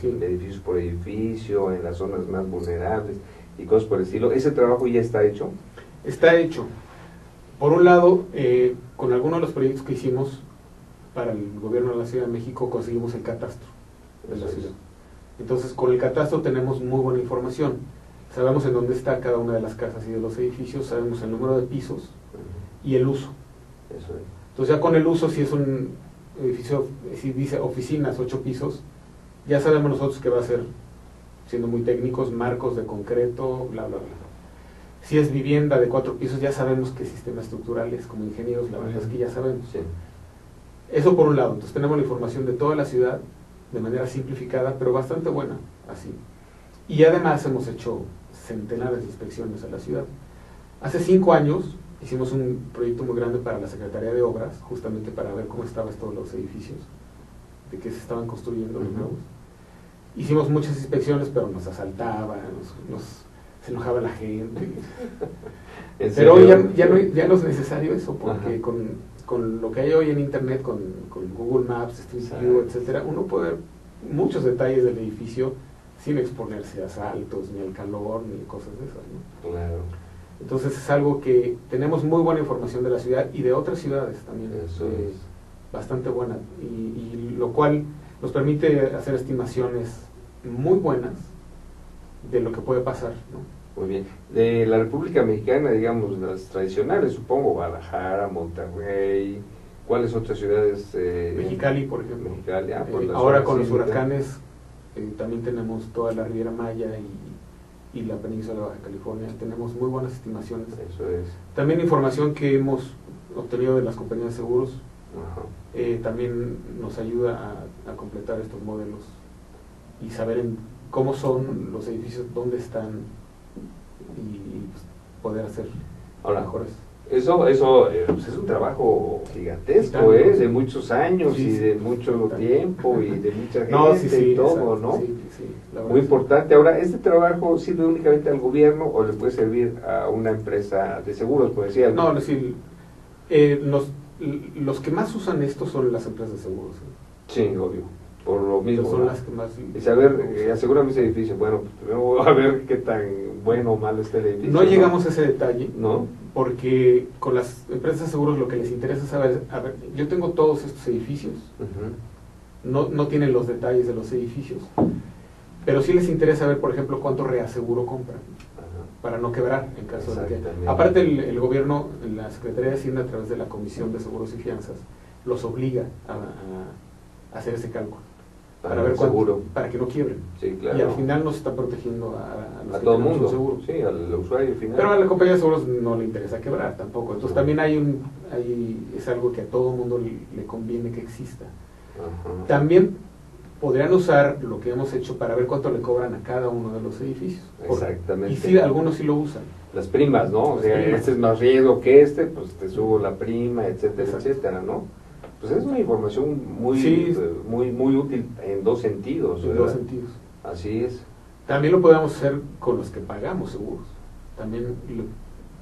[SPEAKER 1] edificio por edificio, en las zonas más vulnerables y cosas por el estilo. ¿Ese trabajo ya está hecho? Está
[SPEAKER 2] hecho. Por un lado, con algunos de los proyectos que hicimos para el gobierno de la Ciudad de México, conseguimos el catastro de la ciudad. Entonces, con el catastro tenemos muy buena información. Sabemos en dónde está cada una de las casas y de los edificios, sabemos el número de pisos y el uso.
[SPEAKER 1] Eso es.
[SPEAKER 2] Entonces ya con el uso, si es un edificio, si dice oficinas, 8 pisos, ya sabemos nosotros que va a ser, siendo muy técnicos, marcos de concreto, bla, bla, bla. Si es vivienda de 4 pisos, ya sabemos qué sistema estructural es, como ingenieros, la verdad es que ya sabemos.
[SPEAKER 1] Sí.
[SPEAKER 2] Eso por un lado, entonces tenemos la información de toda la ciudad, de manera simplificada, pero bastante buena, así. Y además hemos hecho centenares de inspecciones a la ciudad. Hace 5 años hicimos un proyecto muy grande para la Secretaría de Obras, justamente para ver cómo estaban todos los edificios, de qué se estaban construyendo los nuevos. Hicimos muchas inspecciones, pero nos asaltaban, se enojaba la gente. Pero hoy ya no es necesario eso, porque con lo que hay hoy en Internet, con Google Maps, Street View, etcétera, uno puede ver muchos detalles del edificio sin exponerse a asaltos, ni al calor, ni cosas de esas, ¿no?
[SPEAKER 1] Claro.
[SPEAKER 2] Entonces es algo que tenemos muy buena información de la ciudad y de otras ciudades también, bastante buena, y lo cual nos permite hacer estimaciones muy buenas de lo que puede pasar, ¿no?
[SPEAKER 1] Muy bien. De la República Mexicana, digamos, las tradicionales, supongo, Guadalajara, Monterrey, ¿cuáles otras ciudades?
[SPEAKER 2] Mexicali, por ejemplo.
[SPEAKER 1] Mexicali,
[SPEAKER 2] ahora con los huracanes también tenemos toda la Riviera Maya y la península de Baja California. Tenemos muy buenas estimaciones.
[SPEAKER 1] Eso es.
[SPEAKER 2] También información que hemos obtenido de las compañías de seguros. También nos ayuda a completar estos modelos y saber cómo son los edificios, dónde están, y pues, poder hacer mejores.
[SPEAKER 1] Eso pues es un trabajo gigantesco, de muchos años y de mucho tiempo y de mucha gente y todo,
[SPEAKER 2] exacto,
[SPEAKER 1] ¿no?
[SPEAKER 2] Sí,
[SPEAKER 1] muy importante. Ahora, ¿este trabajo sirve únicamente al gobierno o le puede servir a una empresa de seguros, por decir algo?
[SPEAKER 2] No, es decir, los que más usan esto son las empresas de seguros.
[SPEAKER 1] Sí, obvio. Por lo mismo.
[SPEAKER 2] Son las que más.
[SPEAKER 1] Y saber, asegúrame ese edificio. Bueno, pues primero a ver qué tan bueno o malo está el edificio.
[SPEAKER 2] No llegamos a ese detalle,
[SPEAKER 1] ¿no?
[SPEAKER 2] Porque con las empresas de seguros lo que les interesa es saber, yo tengo todos estos edificios, no tienen los detalles de los edificios, pero sí les interesa saber, por ejemplo, cuánto reaseguro compran, para no quebrar en caso de que... Aparte el gobierno, la Secretaría de Hacienda, a través de la Comisión de Seguros y Fianzas, los obliga a hacer ese cálculo. Para ver cuánto, para que no quiebren.
[SPEAKER 1] Sí, claro.
[SPEAKER 2] Y al final nos está protegiendo a los
[SPEAKER 1] a
[SPEAKER 2] que
[SPEAKER 1] todo el mundo.
[SPEAKER 2] Seguro.
[SPEAKER 1] Sí, al usuario final.
[SPEAKER 2] Pero a la compañía de seguros no le interesa quebrar tampoco. Entonces también es algo que a todo el mundo le conviene que exista. También podrían usar lo que hemos hecho para ver cuánto le cobran a cada uno de los edificios.
[SPEAKER 1] Exactamente.
[SPEAKER 2] Y sí, algunos sí lo usan.
[SPEAKER 1] Las primas, ¿no? O sea, este es más riesgo que pues te subo la prima, etcétera, etcétera, ¿no? Pues es una información muy útil en dos sentidos.
[SPEAKER 2] En dos sentidos.
[SPEAKER 1] Así es.
[SPEAKER 2] También lo podemos hacer con los que pagamos seguros. También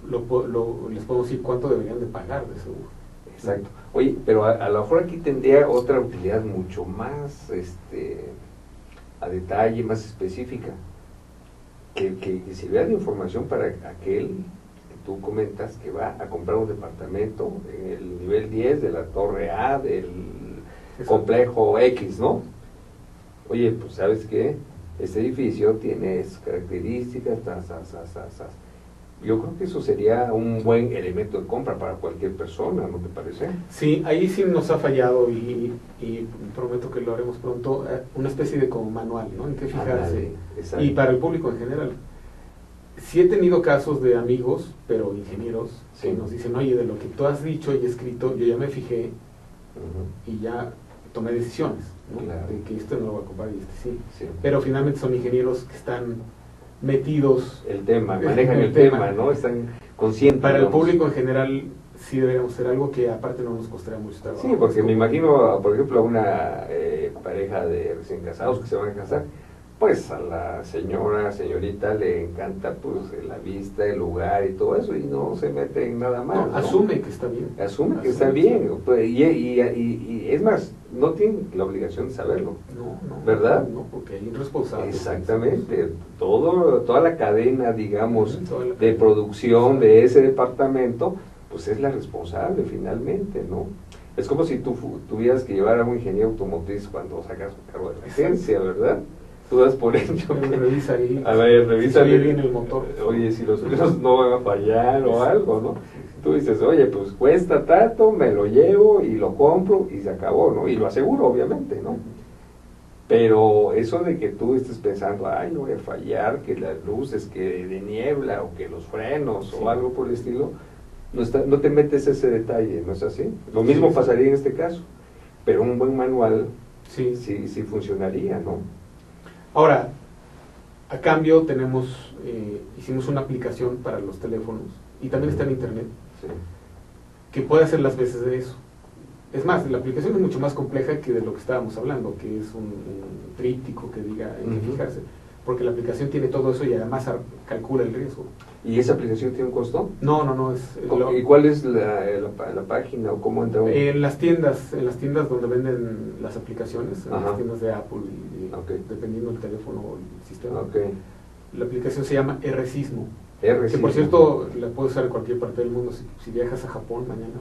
[SPEAKER 2] les podemos decir cuánto deberían de pagar de seguro.
[SPEAKER 1] Exacto. Oye, pero a lo mejor aquí tendría otra utilidad mucho más a detalle, más específica. Que sirviera de información para aquel que tú comentas que va a comprar un departamento en el nivel 10 de la torre A del complejo X, ¿no? Oye, pues ¿sabes qué? Este edificio tiene sus características, yo creo que eso sería un buen elemento de compra para cualquier persona, ¿no te parece?
[SPEAKER 2] Sí, ahí sí nos ha fallado y prometo que lo haremos pronto, una especie de como manual, ¿no? En qué fijarse. Y para el público en general. Sí he tenido casos de amigos, pero ingenieros, que nos dicen, oye, de lo que tú has dicho y escrito, yo ya me fijé y ya tomé decisiones, ¿no?
[SPEAKER 1] Claro.
[SPEAKER 2] De que este no lo voy a comprar y este sí. Pero finalmente son ingenieros que están metidos
[SPEAKER 1] manejan el tema, ¿no? Están conscientes.
[SPEAKER 2] Para el público en general sí deberíamos hacer algo que aparte no nos costaría mucho trabajo.
[SPEAKER 1] Sí, porque me imagino, por ejemplo, a una pareja de recién casados que se van a casar, pues a la señorita le encanta pues la vista, el lugar y todo eso, y no se mete en nada más.
[SPEAKER 2] No, asume que está bien.
[SPEAKER 1] Asume que está bien, y es más, no tiene la obligación de saberlo.
[SPEAKER 2] No,
[SPEAKER 1] ¿verdad?
[SPEAKER 2] No, porque hay un responsable.
[SPEAKER 1] Exactamente, toda la cadena, digamos, de producción de ese departamento, pues es la responsable finalmente, ¿no? Es como si tú tuvieras que llevar a un ingeniero automotriz cuando sacas un carro de emergencia, ¿verdad? Tú das por hecho.
[SPEAKER 2] Revisa ahí.
[SPEAKER 1] A ver, revisa
[SPEAKER 2] bien el motor.
[SPEAKER 1] Oye, si los frenos no van a fallar o algo, ¿no? Tú dices, oye, pues cuesta tanto, me lo llevo y lo compro y se acabó, ¿no? Y lo aseguro, obviamente, ¿no? Pero eso de que tú estés pensando, ay, no voy a fallar, que las luces, que de niebla o que los frenos o algo por el estilo, no te metes ese detalle, ¿no es así? Lo mismo pasaría en este caso, pero un buen manual sí funcionaría, ¿no?
[SPEAKER 2] Ahora, a cambio hicimos una aplicación para los teléfonos y también está en internet,
[SPEAKER 1] Sí.
[SPEAKER 2] que puede hacer las veces de eso. Es más, la aplicación es mucho más compleja que de lo que estábamos hablando, que es un tríptico que diga en qué fijarse, porque la aplicación tiene todo eso y además calcula el riesgo.
[SPEAKER 1] ¿Y esa aplicación tiene un costo?
[SPEAKER 2] No,
[SPEAKER 1] ¿Y cuál es la página o cómo entra uno?
[SPEAKER 2] En las tiendas donde venden las aplicaciones, en
[SPEAKER 1] Ajá.
[SPEAKER 2] las tiendas de Apple,
[SPEAKER 1] Okay.
[SPEAKER 2] dependiendo del teléfono o el sistema.
[SPEAKER 1] Okay.
[SPEAKER 2] La aplicación se llama R-Sismo,
[SPEAKER 1] R-Sismo.
[SPEAKER 2] que por cierto la puedes usar en cualquier parte del mundo. Si viajas a Japón mañana,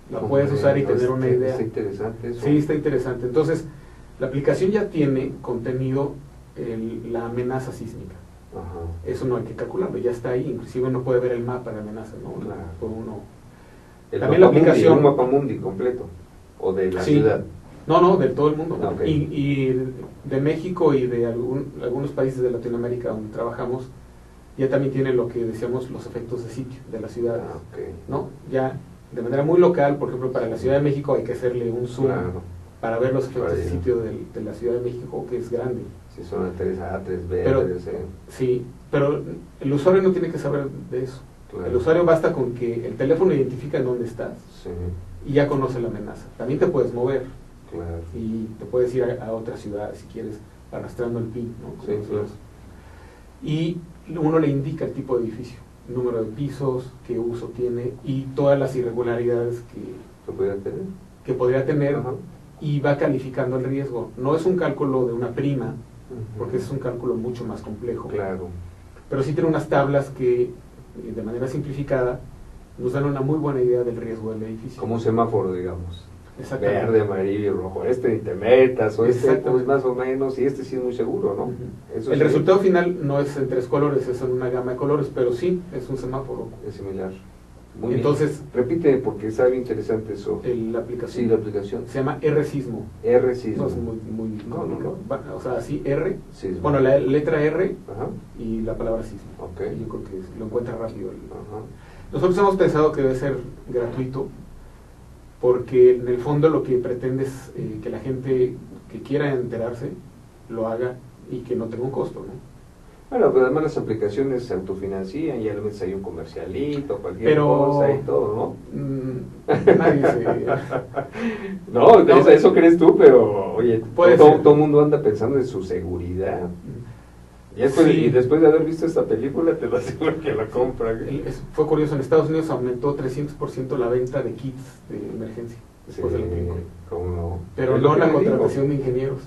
[SPEAKER 2] pues, la puedes usar y tener una idea.
[SPEAKER 1] Está interesante eso.
[SPEAKER 2] Sí, está interesante. Entonces, la aplicación ya tiene contenido la amenaza sísmica.
[SPEAKER 1] Ajá.
[SPEAKER 2] Eso no hay que calcularlo, ya está ahí. Inclusive uno puede ver el mapa de amenaza, ¿no?
[SPEAKER 1] Claro.
[SPEAKER 2] Por uno.
[SPEAKER 1] El
[SPEAKER 2] También la aplicación.
[SPEAKER 1] Un mapa mundi completo. O de la ciudad.
[SPEAKER 2] No, de todo el mundo.
[SPEAKER 1] Okay.
[SPEAKER 2] Y de México y de algunos países de Latinoamérica donde trabajamos, ya también tiene lo que decíamos los efectos de sitio de la ciudad.
[SPEAKER 1] Okay.
[SPEAKER 2] ¿No? Ya de manera muy local, por ejemplo, para la Ciudad de México hay que hacerle un zoom para ver los efectos de sitio de la Ciudad de México, que es grande.
[SPEAKER 1] Si son 3A, 3B,
[SPEAKER 2] pero,
[SPEAKER 1] 3C.
[SPEAKER 2] Sí, pero el usuario no tiene que saber de eso. Claro. El usuario basta con que el teléfono identifica en dónde estás, sí, y ya conoce la amenaza. También te puedes mover. Claro. Y te puedes ir a otra ciudad si quieres, arrastrando el PIN, ¿no?
[SPEAKER 1] Sí, claro.
[SPEAKER 2] Y uno le indica el tipo de edificio, número de pisos, qué uso tiene y todas las irregularidades que podría tener. Ajá. Y va calificando el riesgo. No es un cálculo de una prima, porque es un cálculo mucho más complejo.
[SPEAKER 1] Claro.
[SPEAKER 2] Pero sí tiene unas tablas que, de manera simplificada, nos dan una muy buena idea del riesgo del edificio.
[SPEAKER 1] Como un semáforo, digamos. Verde, amarillo y rojo. Ni te metas, o pues más o menos, y sí es muy seguro, ¿no? Eso
[SPEAKER 2] el resultado final no es en 3 colores, es en una gama de colores, pero sí es un semáforo.
[SPEAKER 1] Es similar.
[SPEAKER 2] Muy Entonces,
[SPEAKER 1] bien. Repite, porque está bien interesante eso.
[SPEAKER 2] La aplicación.
[SPEAKER 1] Sí, la aplicación.
[SPEAKER 2] Se llama R-Sismo.
[SPEAKER 1] R-Sismo.
[SPEAKER 2] No es muy complicado. O sea, así R.
[SPEAKER 1] Sismo.
[SPEAKER 2] Bueno, la letra R.
[SPEAKER 1] Ajá.
[SPEAKER 2] Y la palabra sismo.
[SPEAKER 1] Okay.
[SPEAKER 2] Yo creo que lo encuentra rápido.
[SPEAKER 1] Ajá.
[SPEAKER 2] Nosotros hemos pensado que debe ser gratuito, porque en el fondo lo que pretende es que la gente que quiera enterarse lo haga y que no tenga un costo, ¿no?
[SPEAKER 1] Bueno, pero además las aplicaciones se autofinancian, ya le metes ahí un comercialito, cualquier cosa y todo, ¿no?
[SPEAKER 2] Nadie se...
[SPEAKER 1] No, eso crees tú, pero oye, todo el mundo anda pensando en su seguridad. Y después de haber visto esta película, te lo aseguro que la compra.
[SPEAKER 2] Fue curioso, en Estados Unidos aumentó 300% la venta de kits de emergencia. Después de la película.
[SPEAKER 1] ¿Cómo no?
[SPEAKER 2] Pero no la contratación de ingenieros.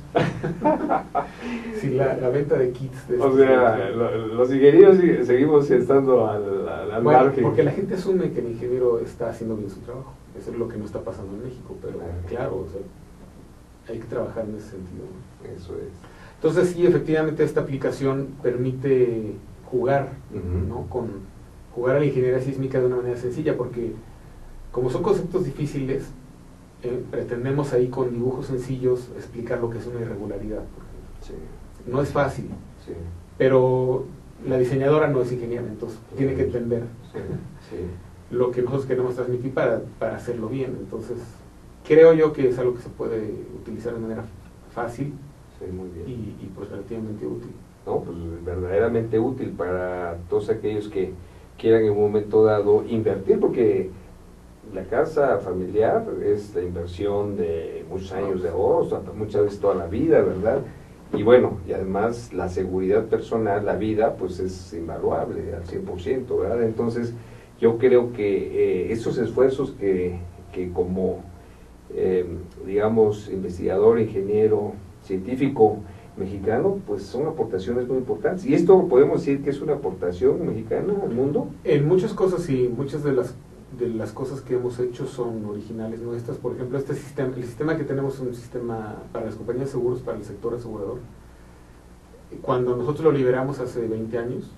[SPEAKER 2] Sí, la venta de kits.
[SPEAKER 1] O sea, los ingenieros seguimos estando al margen.
[SPEAKER 2] Porque la gente asume que el ingeniero está haciendo bien su trabajo. Eso es lo que no está pasando en México. Pero claro, o sea, hay que trabajar en ese sentido, ¿no?
[SPEAKER 1] Eso es.
[SPEAKER 2] Entonces sí, efectivamente esta aplicación permite jugar, ¿no? Jugar a la ingeniería sísmica de una manera sencilla, porque como son conceptos difíciles, pretendemos ahí con dibujos sencillos explicar lo que es una irregularidad. Sí. No es fácil, sí, pero la diseñadora no es ingeniera, entonces tiene que entender lo que nosotros queremos transmitir para hacerlo bien. Entonces creo yo que es algo que se puede utilizar de manera fácil.
[SPEAKER 1] Sí, muy bien.
[SPEAKER 2] Y pues relativamente útil.
[SPEAKER 1] No, pues verdaderamente útil para todos aquellos que quieran en un momento dado invertir, porque la casa familiar es la inversión de muchos años de ahorro, muchas veces toda la vida, ¿verdad? Y bueno, y además la seguridad personal, la vida, pues es invaluable al 100%, ¿verdad? Entonces, yo creo que esos esfuerzos que como, digamos, investigador, ingeniero, científico mexicano, pues son aportaciones muy importantes. ¿Y esto podemos decir que es una aportación mexicana al mundo?
[SPEAKER 2] En muchas cosas sí, muchas de las cosas que hemos hecho son originales nuestras. Por ejemplo, el sistema que tenemos es un sistema para las compañías de seguros, para el sector asegurador. Cuando nosotros lo liberamos hace 20 años,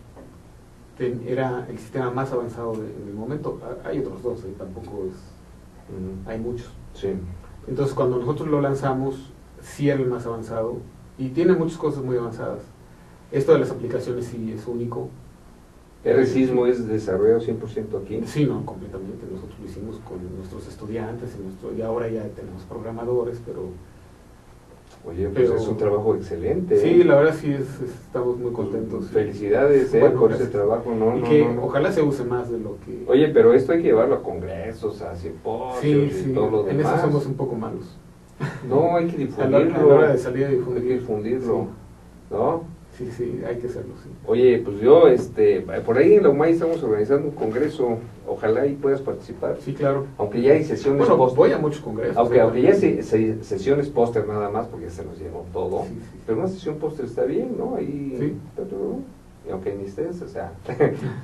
[SPEAKER 2] era el sistema más avanzado en el momento. Hay otros dos, tampoco es... Hay muchos.
[SPEAKER 1] Sí.
[SPEAKER 2] Entonces, cuando nosotros lo lanzamos, sí era el más avanzado y tiene muchas cosas muy avanzadas. Esto de las aplicaciones sí es único.
[SPEAKER 1] ¿R-Sismo es desarrollado 100% aquí?
[SPEAKER 2] Sí, no, completamente. Nosotros lo hicimos con nuestros estudiantes y ahora ya tenemos programadores, pero
[SPEAKER 1] Oye, pues es un trabajo excelente.
[SPEAKER 2] Sí, la verdad sí, estamos muy contentos.
[SPEAKER 1] Felicidades
[SPEAKER 2] Bueno,
[SPEAKER 1] por ese trabajo,
[SPEAKER 2] ojalá se use más de lo que...
[SPEAKER 1] Oye, pero esto hay que llevarlo a congresos, a simposios y todo lo demás.
[SPEAKER 2] En eso somos un poco malos.
[SPEAKER 1] No, hay que difundirlo.
[SPEAKER 2] A la hora de salir a difundir.
[SPEAKER 1] Hay que difundirlo,
[SPEAKER 2] sí.
[SPEAKER 1] ¿no?
[SPEAKER 2] Sí, hay que hacerlo, sí.
[SPEAKER 1] Oye, pues yo, por ahí en la UMAI estamos organizando un congreso, ojalá ahí puedas participar.
[SPEAKER 2] Sí, claro.
[SPEAKER 1] Aunque ya hay sesiones
[SPEAKER 2] póster. Voy a muchos congresos.
[SPEAKER 1] Aunque ya hay sesiones póster nada más, porque ya se nos llenó todo.
[SPEAKER 2] Sí.
[SPEAKER 1] Pero una sesión póster está bien, ¿no? Ahí,
[SPEAKER 2] sí.
[SPEAKER 1] Y aunque ni estés, o sea,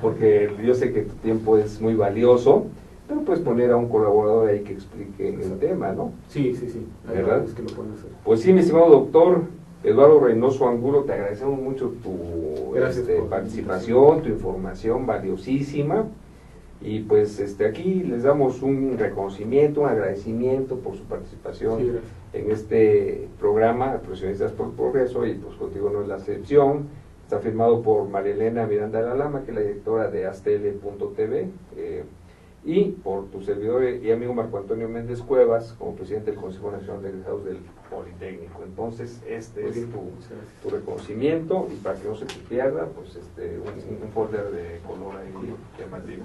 [SPEAKER 1] porque yo sé que tu tiempo es muy valioso, pero puedes poner a un colaborador ahí que explique el tema, ¿no?
[SPEAKER 2] Sí.
[SPEAKER 1] ¿Verdad?
[SPEAKER 2] Es que lo pueden hacer.
[SPEAKER 1] Pues sí, mi estimado doctor Eduardo Reynoso Angulo, te agradecemos mucho tu participación, tu información valiosísima. Y pues aquí les damos un reconocimiento, un agradecimiento por su participación en este programa, Profesionistas por Progreso, y pues contigo no es la excepción. Está firmado por María Elena Miranda de la Lama, que es la directora de Astele.tv, y por tu servidor y amigo Marco Antonio Méndez Cuevas, como presidente del Consejo Nacional de Egresados del Politécnico. Entonces, este es tu reconocimiento, y para que no se te pierda, pues un folder de color ahí llamativo.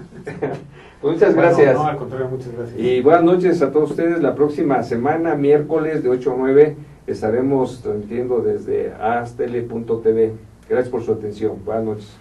[SPEAKER 1] Pues muchas gracias.
[SPEAKER 2] No, al contrario, muchas gracias.
[SPEAKER 1] Y buenas noches a todos ustedes. La próxima semana, miércoles de 8 a 9, estaremos transmitiendo desde astele.tv. Gracias por su atención. Buenas noches.